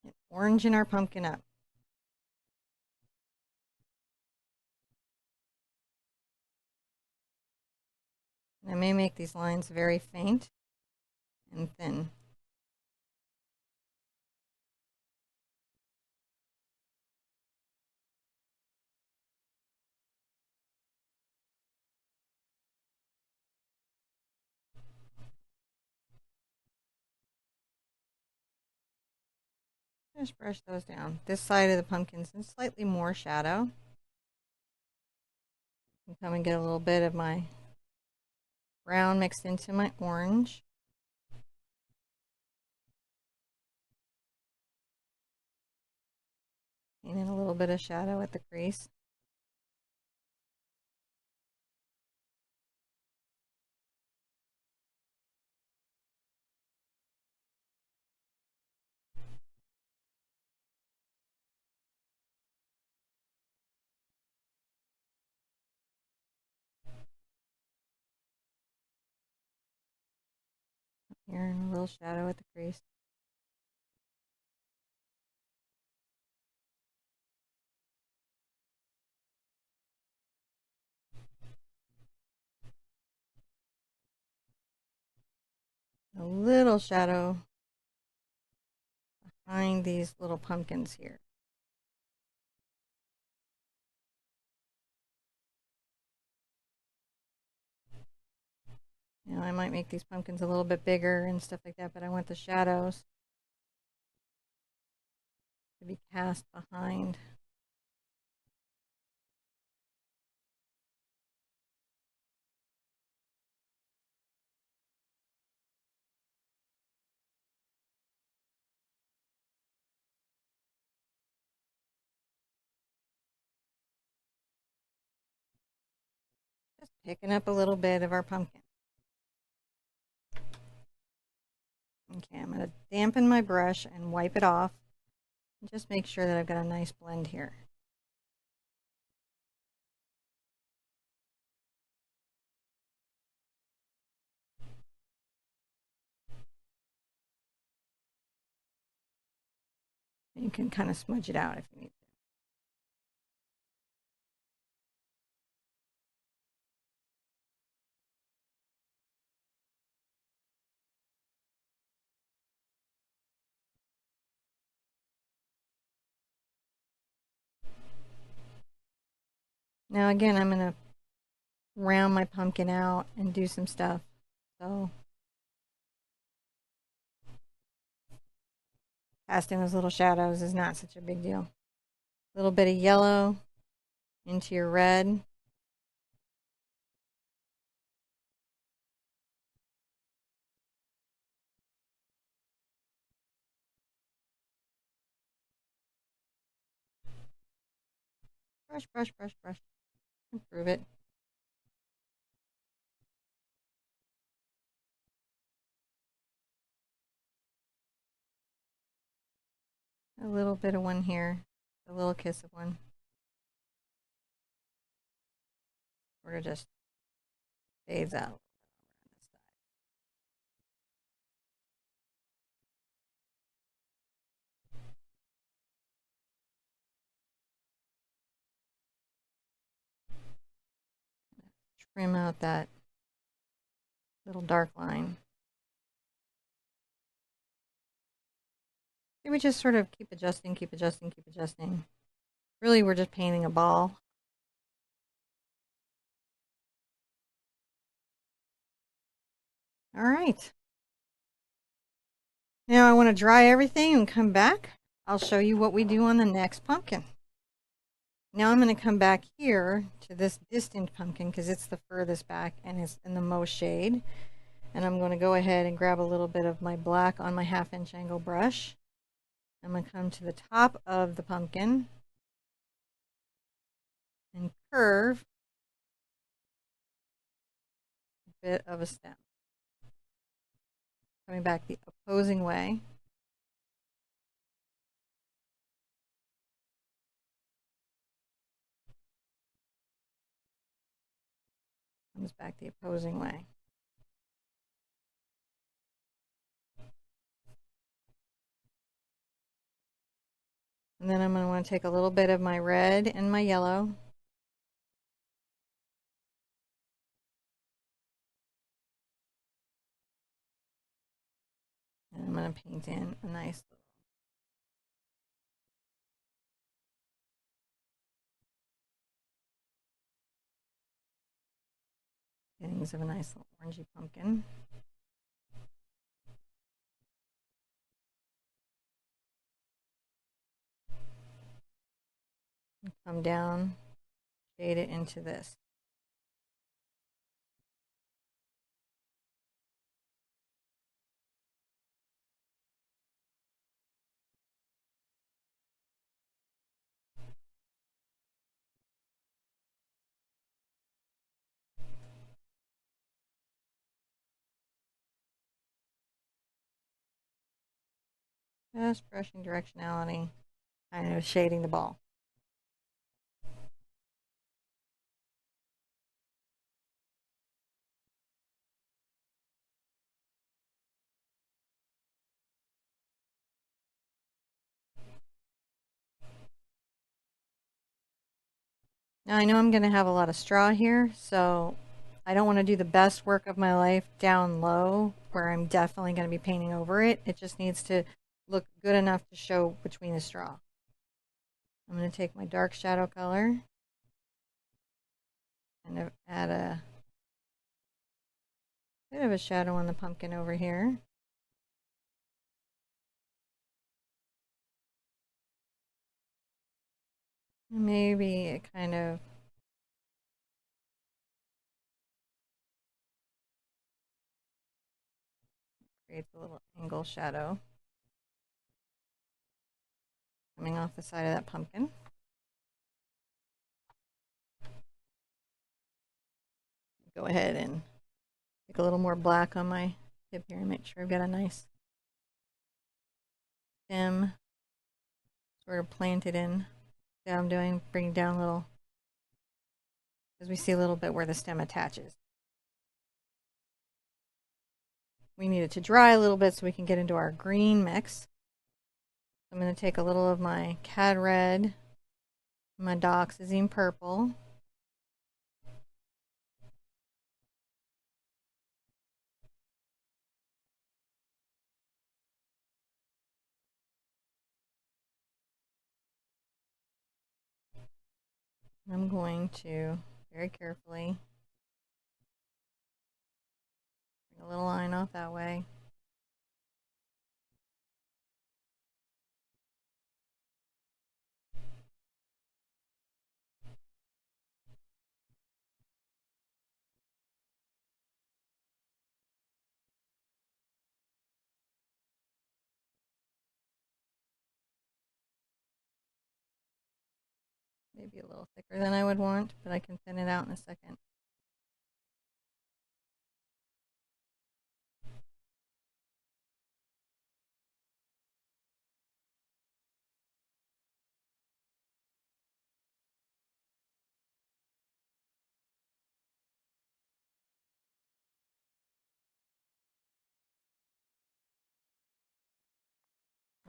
Get orange in our pumpkin up. I may make these lines very faint and thin. Just brush those down. This side of the pumpkin's in slightly more shadow. And come and get a little bit of my brown mixed into my orange. And then a little bit of shadow at the crease. Here and a little shadow at the crease. A little shadow behind these little pumpkins here. You know, I might make these pumpkins a little bit bigger and stuff like that, but I want the shadows to be cast behind. Just picking up a little bit of our pumpkin. Okay, I'm going to dampen my brush and wipe it off. And just make sure that I've got a nice blend here. You can kind of smudge it out if you need to. Now again, I'm going to round my pumpkin out and do some stuff. So casting those little shadows is not such a big deal. A little bit of yellow into your red. Brush, brush, brush, brush. Improve it. A little bit of one here. A little kiss of one. Sort of just fades out. Trim out that little dark line. We just sort of keep adjusting, keep adjusting, keep adjusting. Really, we're just painting a ball. All right. Now I want to dry everything and come back. I'll show you what we do on the next pumpkin. Now I'm going to come back here to this distant pumpkin because it's the furthest back and it's in the most shade. And I'm going to go ahead and grab a little bit of my black on my 1/2 inch angle brush. I'm going to come to the top of the pumpkin and curve a bit of a stem. Coming back the opposing way. Comes back the opposing way. And then I'm going to want to take a little bit of my red and my yellow. And I'm going to paint in a nice beginnings of a nice little orangey pumpkin. And come down, shade it into this. Just brushing directionality, kind of shading the ball. Now I know I'm going to have a lot of straw here, so I don't want to do the best work of my life down low where I'm definitely going to be painting over it. It just needs to look good enough to show between the straw. I'm going to take my dark shadow color and add a bit of a shadow on the pumpkin over here. Maybe it kind of creates a little angle shadow coming off the side of that pumpkin. Go ahead and take a little more black on my tip here and make sure I've got a nice stem sort of planted in. See how I'm doing? Bringing down a little, as we see a little bit where the stem attaches. We need it to dry a little bit so we can get into our green mix. I'm going to take a little of my Cad Red, my Dioxazine Purple. I'm going to very carefully A little line off that way. Maybe a little thicker than I would want, but I can thin it out in a second.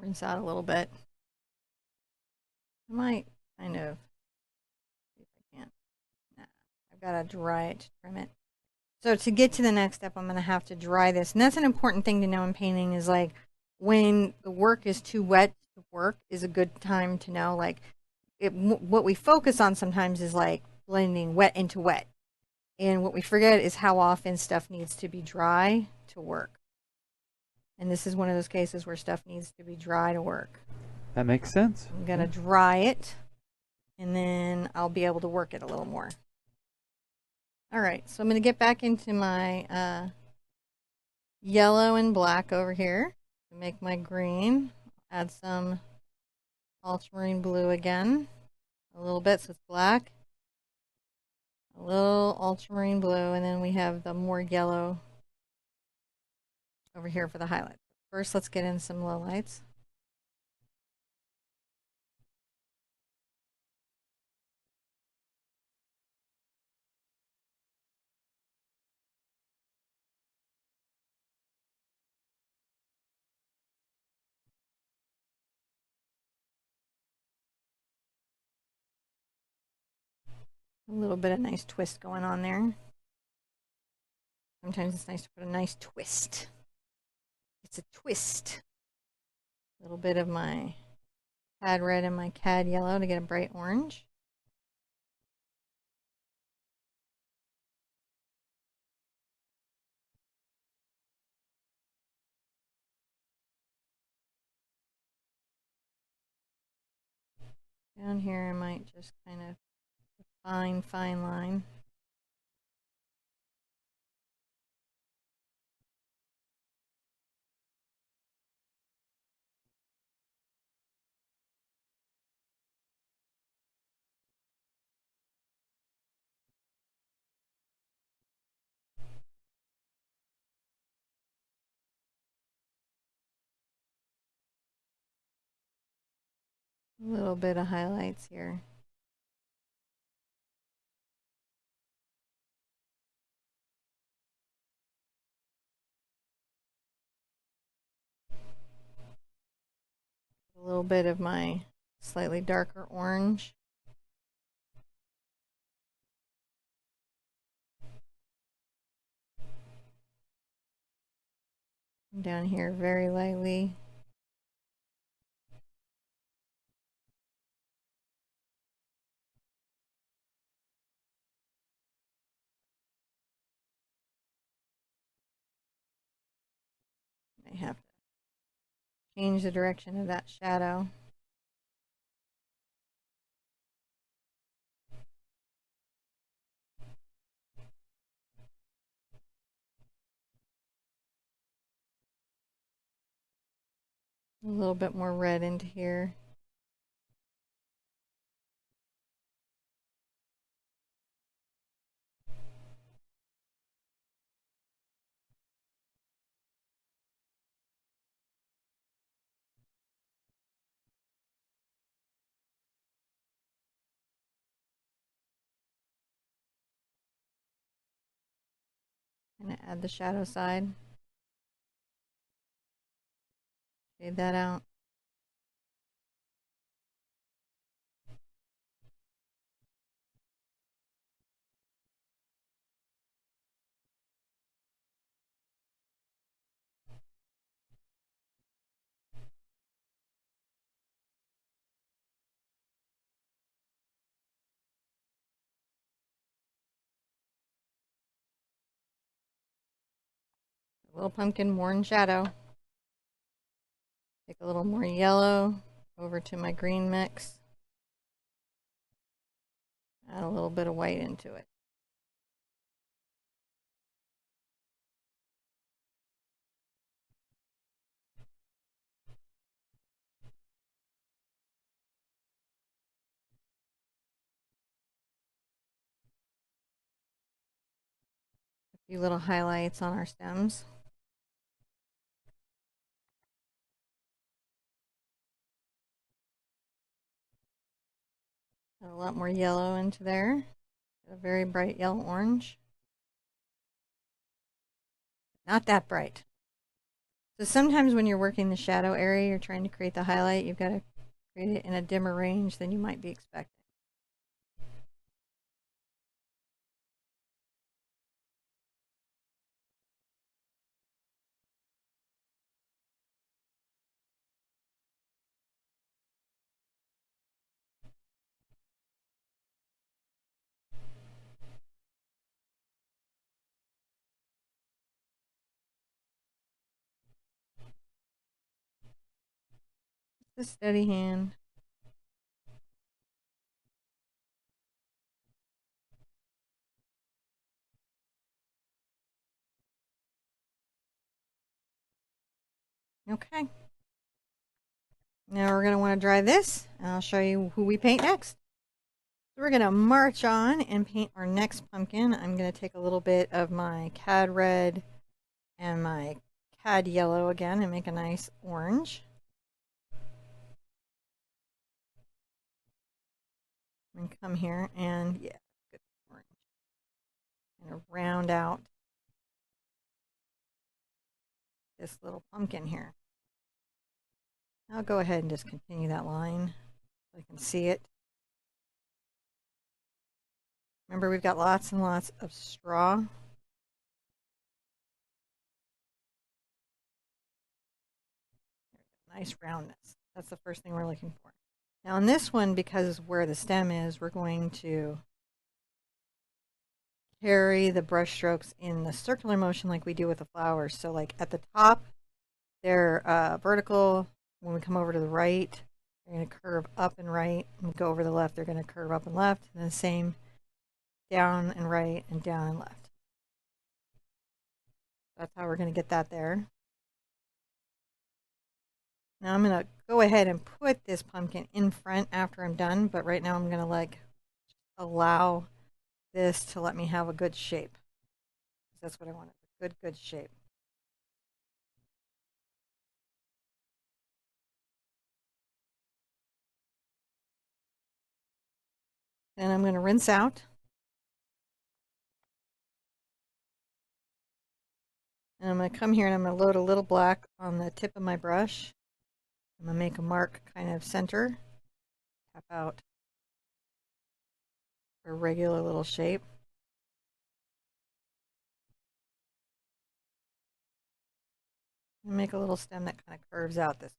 Rinse out a little bit. I might kind of, see if I can. Nah, I've got to dry it to trim it. So to get to the next step, I'm going to have to dry this. And that's an important thing to know in painting is like when the work is too wet to work is a good time to know. Like what we focus on sometimes is like blending wet into wet. And what we forget is how often stuff needs to be dry to work. And this is one of those cases where stuff needs to be dry to work. That makes sense. I'm going to dry it, and then I'll be able to work it a little more. All right, so I'm going to get back into my yellow and black over here to make my green. Add some ultramarine blue again, a little bit so it's black. A little ultramarine blue, and then we have the more yellow over here for the highlights. First, let's get in some lowlights. A little bit of nice twist going on there. Sometimes it's nice to put a nice twist. It's a twist. A little bit of my cad red and my cad yellow to get a bright orange. Down here I might just kind of fine line. A little bit of highlights here. A little bit of my slightly darker orange. Down here very lightly. I have to change the direction of that shadow. A little bit more red into here. Gonna add the shadow side. Shade that out. Little pumpkin, more in shadow. Take a little more yellow over to my green mix. Add a little bit of white into it. A few little highlights on our stems. Add a lot more yellow into there. A very bright yellow orange. Not that bright. So sometimes when you're working the shadow area, you're trying to create the highlight, you've got to create it in a dimmer range than you might be expecting. Just a steady hand. Okay. Now we're going to want to dry this, and I'll show you who we paint next. So we're going to march on and paint our next pumpkin. I'm going to take a little bit of my Cad Red and my Cad Yellow again and make a nice orange. And come here and, yeah, good orange. And round out this little pumpkin here. I'll go ahead and just continue that line so I can see it. Remember, we've got lots and lots of straw. Nice roundness. That's the first thing we're looking for. Now on this one, because where the stem is, we're going to carry the brush strokes in the circular motion like we do with the flowers. So like at the top, they're vertical. When we come over to the right, they're going to curve up and right. When we go over to the left, they're going to curve up and left. And the same down and right and down and left. That's how we're going to get that there. Now I'm going to go ahead and put this pumpkin in front after I'm done, but right now I'm going to like allow this to let me have a good shape. That's what I want, a good shape. Then I'm going to rinse out. And I'm going to come here and I'm going to load a little black on the tip of my brush. I'm going to make a mark kind of center. Tap out a regular little shape. And make a little stem that kind of curves out this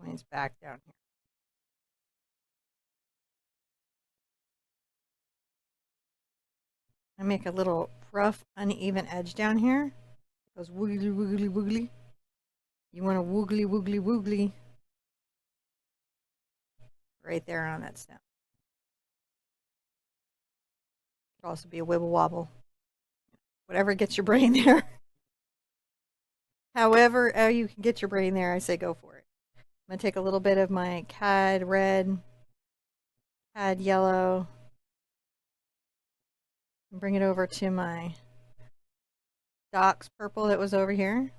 way. Joins back down here. I make a little rough, uneven edge down here. It goes woogly, woogly, woogly. You want a woogly, woogly, woogly right there on that stem. Could also be a wibble wobble. Whatever gets your brain there. However you can get your brain there, I say go for it. I'm going to take a little bit of my Cad Red, Cad Yellow, and bring it over to my Dioxazine Purple that was over here.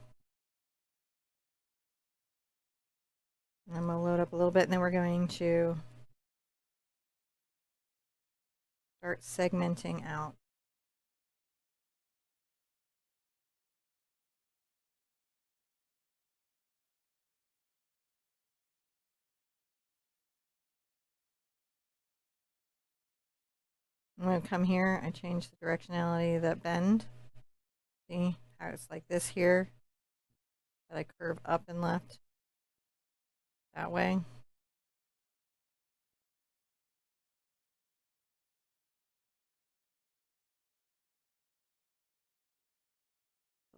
And I'm going to load up a little bit, and then we're going to start segmenting out. I'm going to come here, I change the directionality of that bend. See how it's like this here, that I curve up and left that way.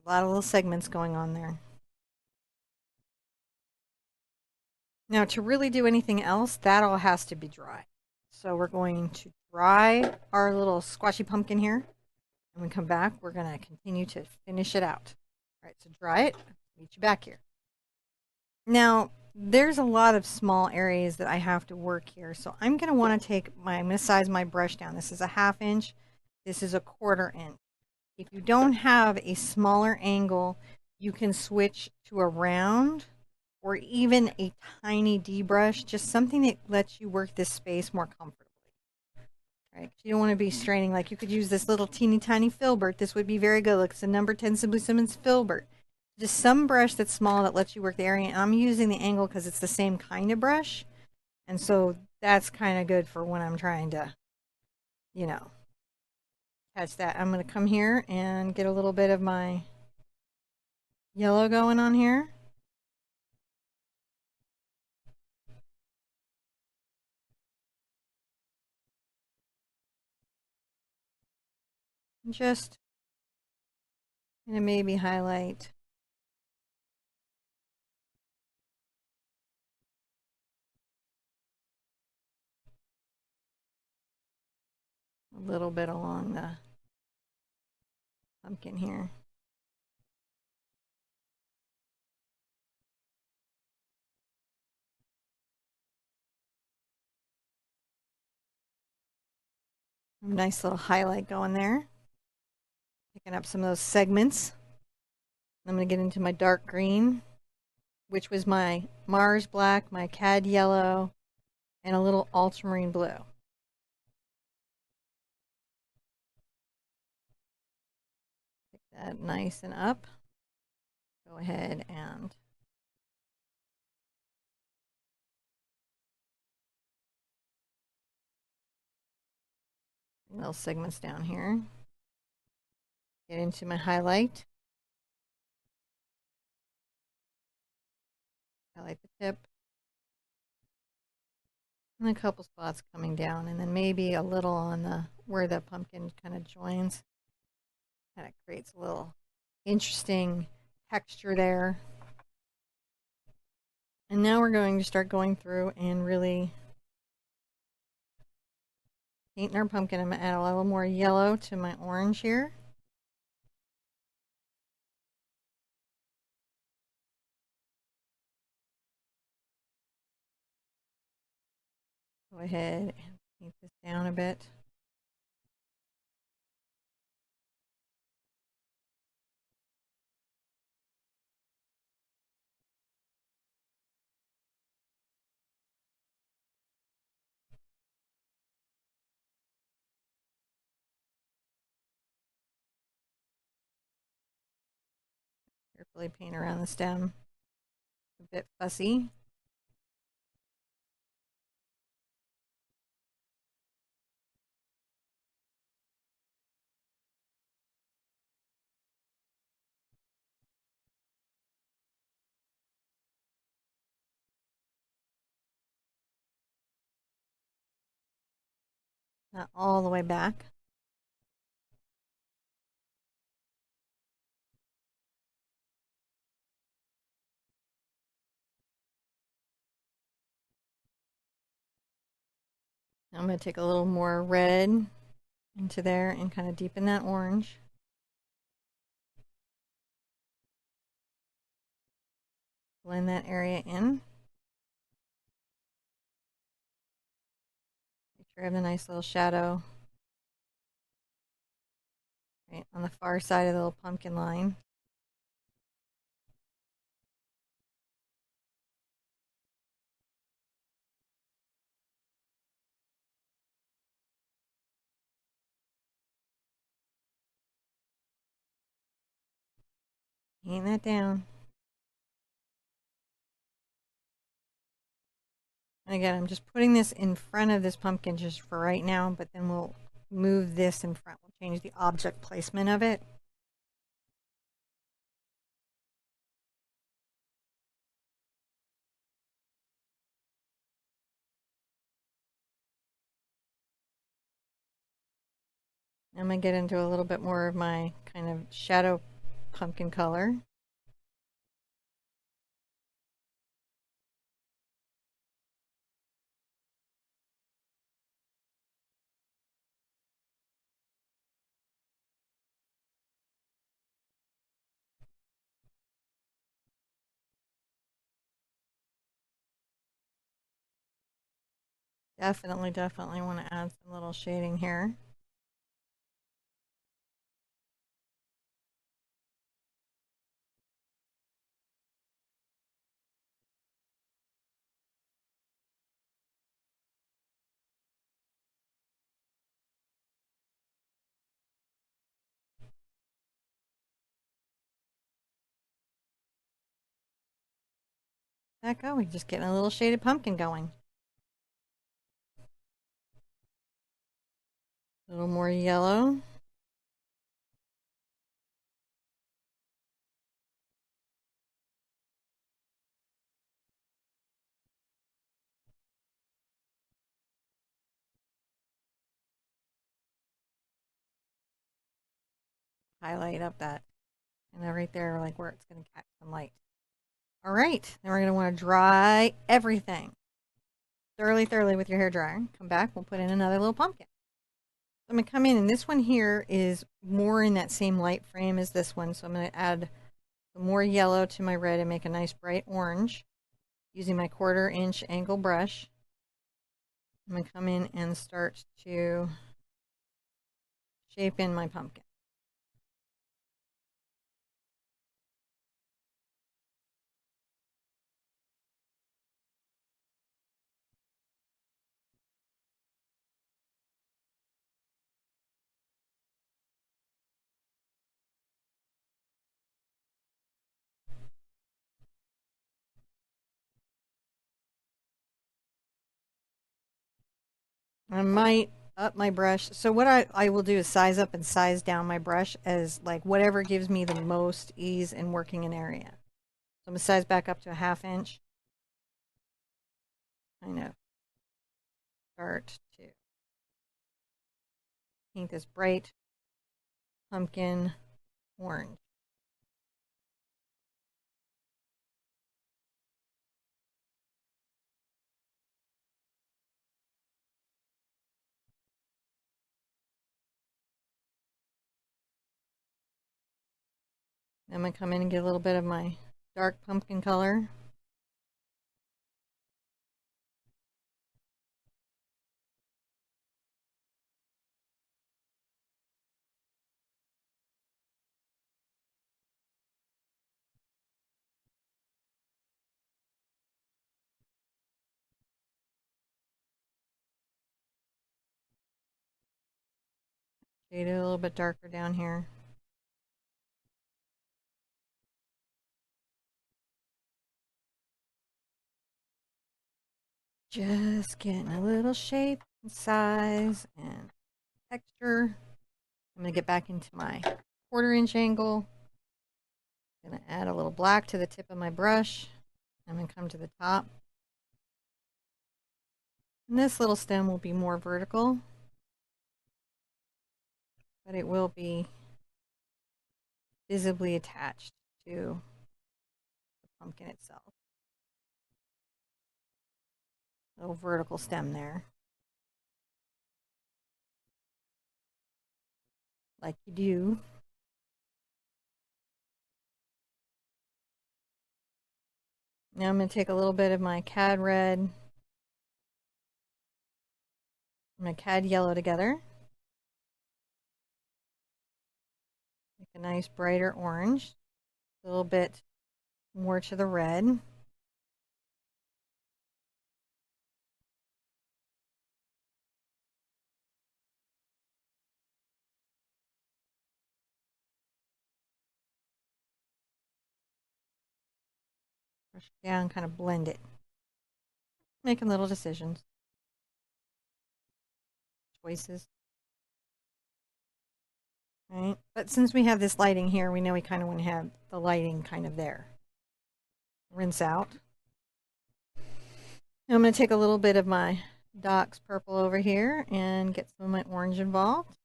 A lot of little segments going on there. Now to really do anything else, that all has to be dry. So we're going to dry our little squashy pumpkin here. And when we come back, we're going to continue to finish it out. All right, so dry it. Meet you back here. Now, there's a lot of small areas that I have to work here. So I'm going to want to I'm going to size my brush down. This is a 1/2 inch. This is a 1/4 inch. If you don't have a smaller angle, you can switch to a round or even a tiny D brush, just something that lets you work this space more comfortably. Right? You don't want to be straining. Like you could use this little teeny tiny filbert. This would be very good. Look, it's a number 10 Simply Simmons filbert. Just some brush that's small that lets you work the area. And I'm using the angle because it's the same kind of brush. And so that's kind of good for when I'm trying to, you know, catch that. I'm going to come here and get a little bit of my yellow going on here. Just going to maybe highlight a little bit along the pumpkin here. Nice little highlight going there. Picking up some of those segments. I'm going to get into my dark green, which was my Mars black, my Cad yellow, and a little ultramarine blue. Pick that nice and up. Go ahead and little segments down here. Get into my highlight. Highlight the tip. And a couple spots coming down, and then maybe a little on the where the pumpkin kind of joins. Kind of creates a little interesting texture there. And now we're going to start going through and really painting our pumpkin. I'm going to add a little more yellow to my orange here. Go ahead and paint this down a bit. Carefully paint around the stem. A bit fussy. Not all the way back. I'm going to take a little more red into there and kind of deepen that orange. Blend that area in. Make sure I have a nice little shadow right on the far side of the little pumpkin line. Paint that down. And again, I'm just putting this in front of this pumpkin just for right now, but then we'll move this in front. We'll change the object placement of it. I'm going to get into a little bit more of my kind of shadow pumpkin color. Definitely want to add some little shading here. That go, we're just getting a little shaded pumpkin going. A little more yellow. Highlight up that, and right there, like where it's going to catch some light. All right, then we're going to want to dry everything thoroughly with your hair dryer. Come back, we'll put in another little pumpkin. So I'm going to come in, and this one here is more in that same light frame as this one, so I'm going to add some more yellow to my red and make a nice bright orange using my 1/4 inch angle brush. I'm going to come in and start to shape in my pumpkin. I might up my brush. So what I will do is size up and size down my brush as like whatever gives me the most ease in working an area. So I'm going to size back up to a 1/2 inch. Kind of start to paint this bright pumpkin orange. I'm going to come in and get a little bit of my dark pumpkin color. Shade it a little bit darker down here. Just getting a little shape and size and texture. I'm going to get back into my 1/4 inch angle. I'm going to add a little black to the tip of my brush. I'm going to come to the top. And this little stem will be more vertical, but it will be visibly attached to the pumpkin itself. Little vertical stem there. Like you do. Now I'm going to take a little bit of my Cad Red and my Cad Yellow together. Make a nice brighter orange. A little bit more to the red. Brush it down, kind of blend it. Making little decisions. Choices. Right? But since we have this lighting here, we know we kind of want to have the lighting kind of there. Rinse out. Now I'm going to take a little bit of my Dioxazine Purple over here and get some of my orange involved.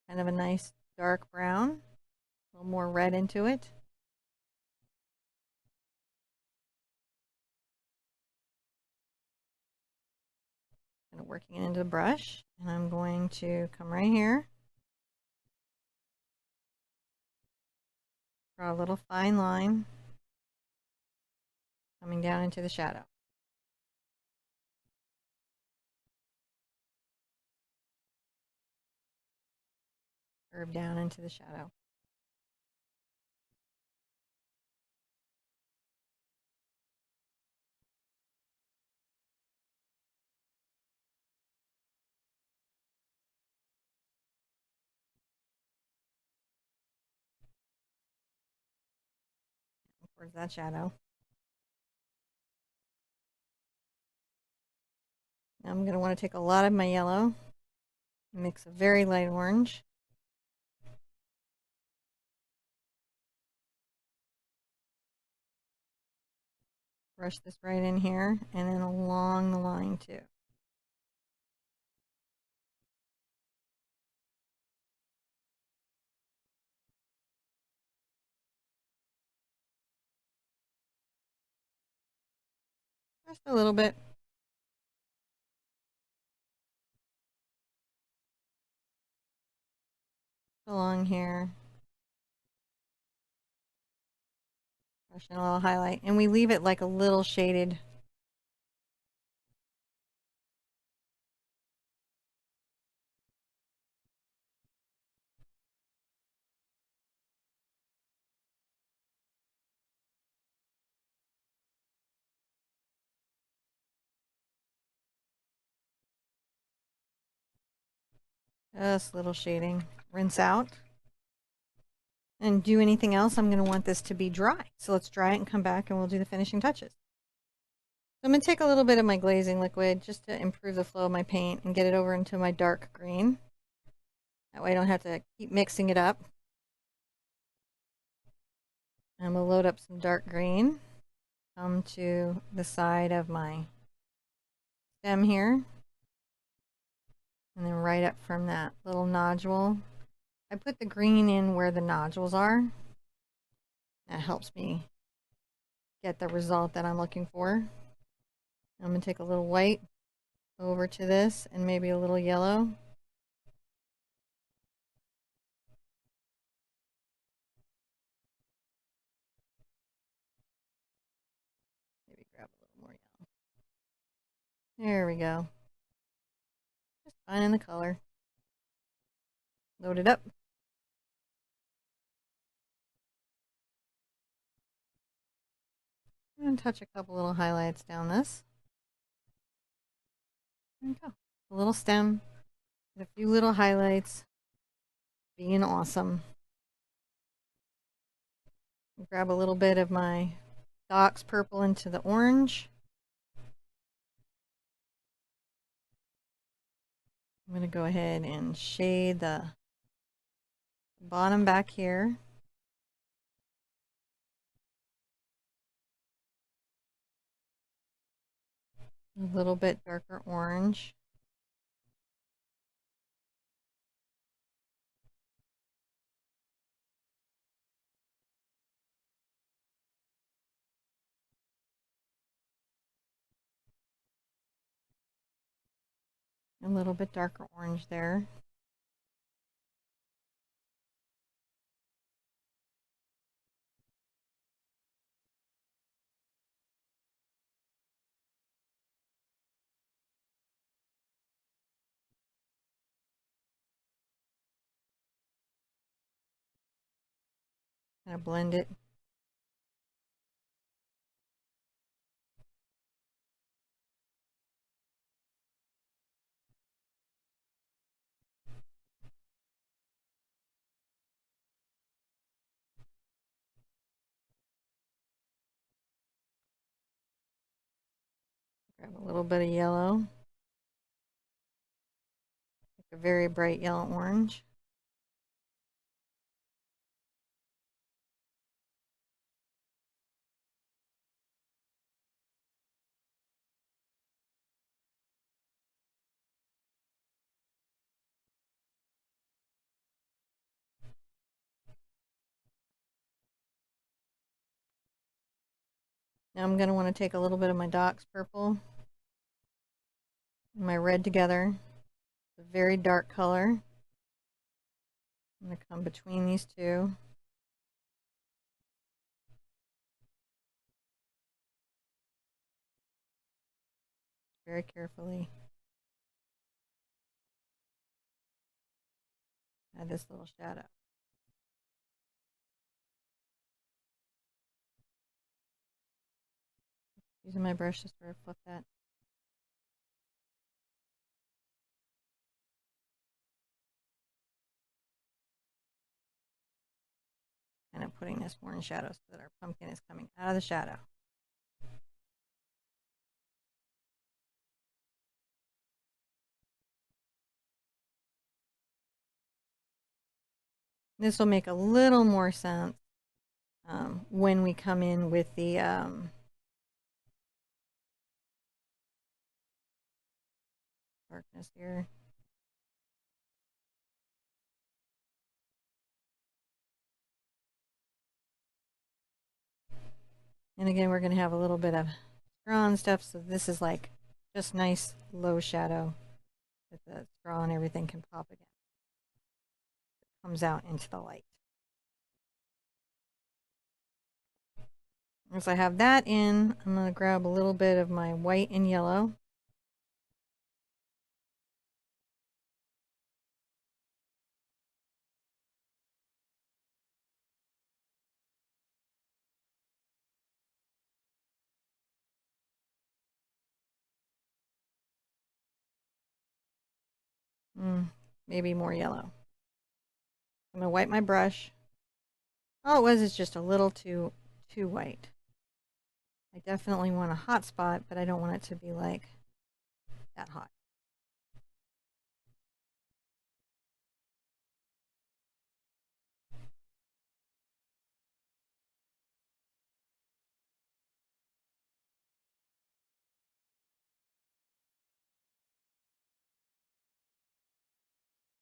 Kind of a nice dark brown. little more red into it. Kind of working it into the brush, and I'm going to come right here, draw a little fine line coming down into the shadow. Curve down into the shadow. Towards that shadow. Now I'm going to want to take a lot of my yellow, mix a very light orange. Brush this right in here and then along the line too. Just a little bit. Along here. Brushing a little highlight. And we leave it like a little shaded. Just a little shading. Rinse out. And do anything else, I'm going to want this to be dry. So let's dry it and come back and we'll do the finishing touches. So I'm going to take a little bit of my glazing liquid just to improve the flow of my paint and get it over into my dark green. That way I don't have to keep mixing it up. I'm going to load up some dark green. Come to the side of my stem here. And then right up from that little nodule. I put the green in where the nodules are. That helps me get the result that I'm looking for. I'm going to take a little white over to this and maybe a little yellow. Maybe grab a little more yellow. There we go. Just finding the color. Load it up. And touch a couple little highlights down this. There we go. A little stem, a few little highlights. Being awesome. Grab a little bit of my Dioxazine Purple into the orange. I'm going to go ahead and shade the bottom back here. A little bit darker orange. A little bit darker orange there. Kind of blend it. Grab a little bit of yellow. Like a very bright yellow orange. Now I'm going to want to take a little bit of my Dox Purple and my red together. It's a very dark color. I'm going to come between these two. Very carefully. Add this little shadow. Using my brush to sort of flip that. Kind of putting this more in shadow so that our pumpkin is coming out of the shadow. This will make a little more sense when we come in with the darkness here. And again, we're going to have a little bit of straw and stuff, so this is like just nice low shadow that the straw and everything can pop again. It comes out into the light. Once I have that in, I'm going to grab a little bit of my white and yellow. Maybe more yellow. I'm going to wipe my brush. All it was is just a little too white. I definitely want a hot spot, but I don't want it to be like that hot.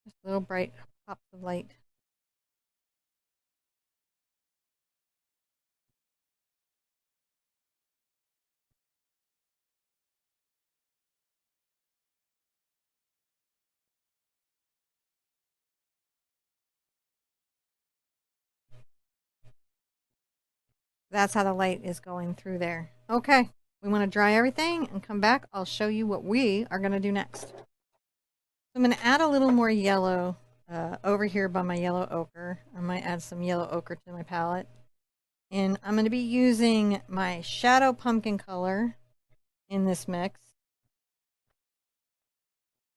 Just little bright pops of light. That's how the light is going through there. Okay, we want to dry everything and come back. I'll show you what we are going to do next. I'm going to add a little more yellow over here by my yellow ochre. I might add some yellow ochre to my palette. And I'm going to be using my shadow pumpkin color in this mix.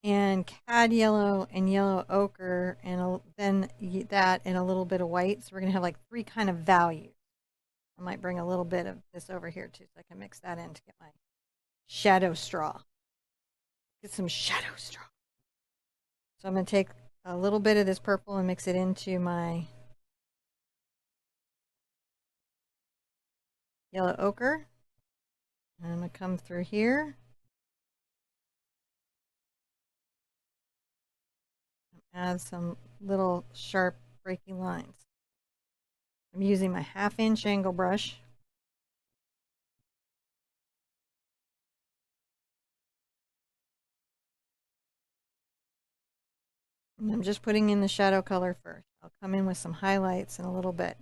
And cad yellow and yellow ochre, and then that and a little bit of white. So we're going to have like 3 kind of values. I might bring a little bit of this over here too, so I can mix that in to get my shadow straw. Get some shadow straw. So I'm going to take a little bit of this purple and mix it into my yellow ochre. And I'm going to come through here. Add some little sharp breaking lines. I'm using my 1/2" angle brush. And I'm just putting in the shadow color first. I'll come in with some highlights in a little bit.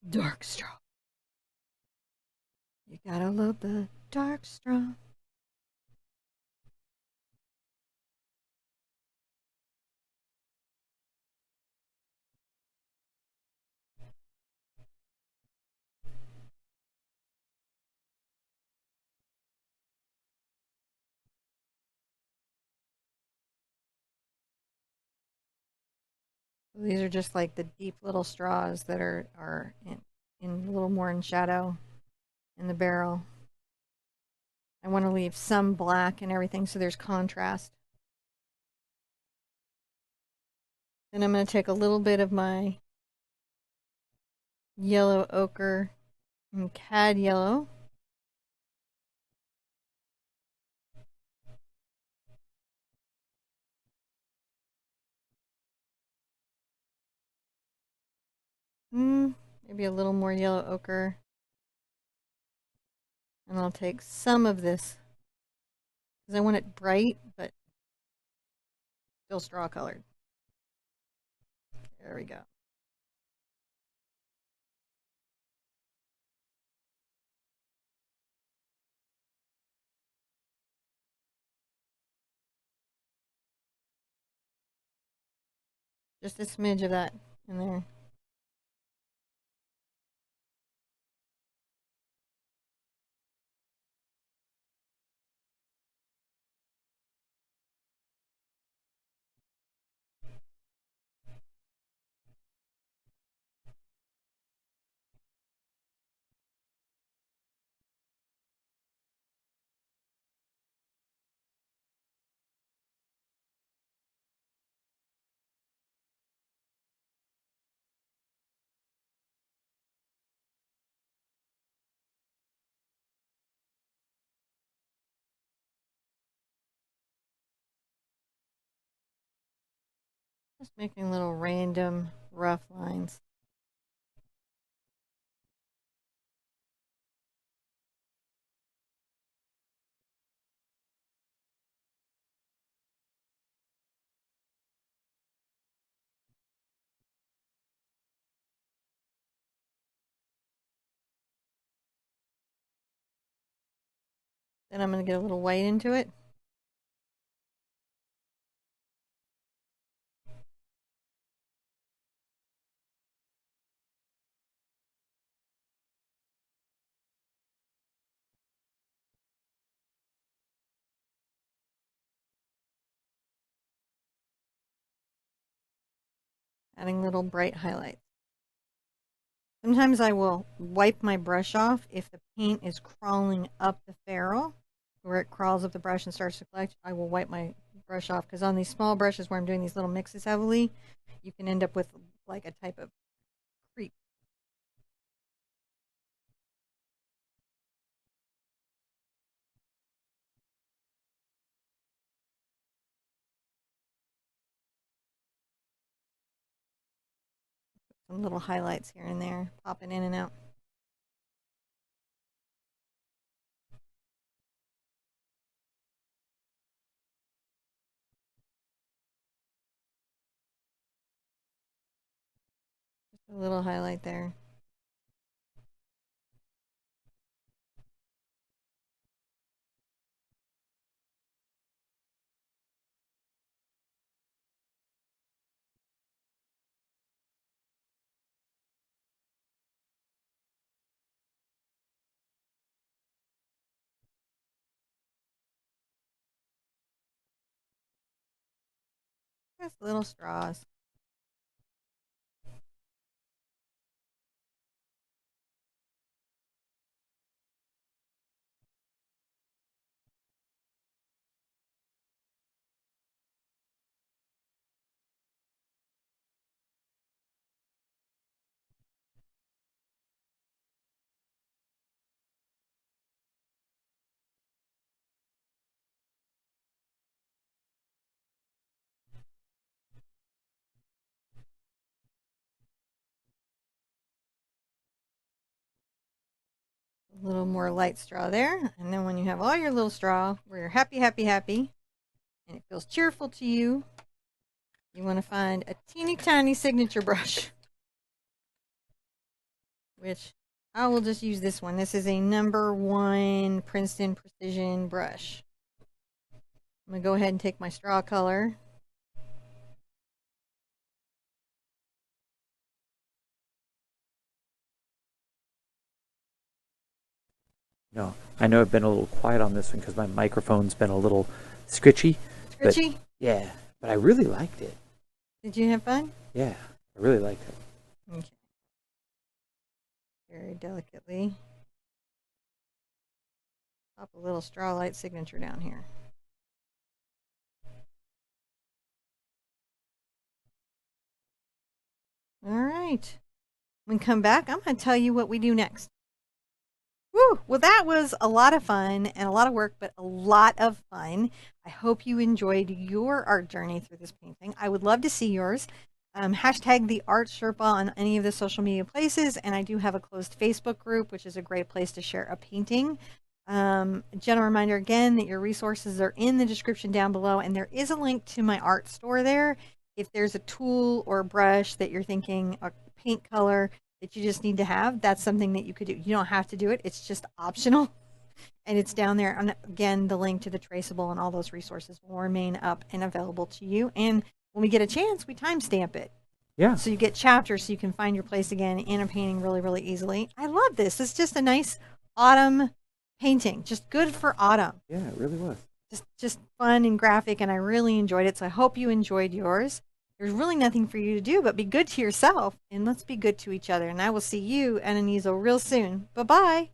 Dark straw. You gotta love the dark straw. These are just like the deep little straws that are in a little more in shadow in the barrel. I want to leave some black and everything so there's contrast. Then I'm going to take a little bit of my yellow ochre, And cad yellow. Maybe a little more yellow ochre. And I'll take some of this because I want it bright, but still straw colored. There we go. Just a smidge of that in there. Just making little random rough lines. Then I'm going to get a little white into it. Adding little bright highlights. Sometimes I will wipe my brush off if the paint is crawling up the ferrule, where it crawls up the brush and starts to collect. I will wipe my brush off because on these small brushes where I'm doing these little mixes heavily, you can end up with like a type of creep. Some little highlights here and there, popping in and out. Just a little highlight there. Just little straws. A little more light straw there. And then when you have all your little straw where you're happy, happy, happy, and it feels cheerful to you, you want to find a teeny tiny signature brush, which I will just use this one. This is a #1 Princeton Precision brush. I'm going to go ahead and take my straw color. No, I know I've been a little quiet on this one because my microphone's been a little scritchy. Scritchy? But, yeah, but I really liked it. Did you have fun? Yeah, I really liked it. Okay. Very delicately. Pop a little straw light signature down here. All right. When we come back, I'm going to tell you what we do next. Woo! Well, that was a lot of fun and a lot of work, but a lot of fun. I hope you enjoyed your art journey through this painting. I would love to see yours. Hashtag the Art Sherpa on any of the social media places, and I do have a closed Facebook group, which is a great place to share a painting. Gentle reminder again that your resources are in the description down below, and there is a link to my art store there. If there's a tool or a brush that you're thinking, a paint color that you just need to have, that's something that you could do. You don't have to do it. It's just optional. And it's down there. And again, the link to the traceable and all those resources will remain up and available to you. And when we get a chance, we timestamp it. Yeah. So you get chapters so you can find your place again in a painting really, really easily. I love this. It's just a nice autumn painting. Just good for autumn. Yeah, it really was. Just fun and graphic, and I really enjoyed it. So I hope you enjoyed yours. There's really nothing for you to do but be good to yourself, and let's be good to each other. And I will see you and Anizo real soon. Bye-bye.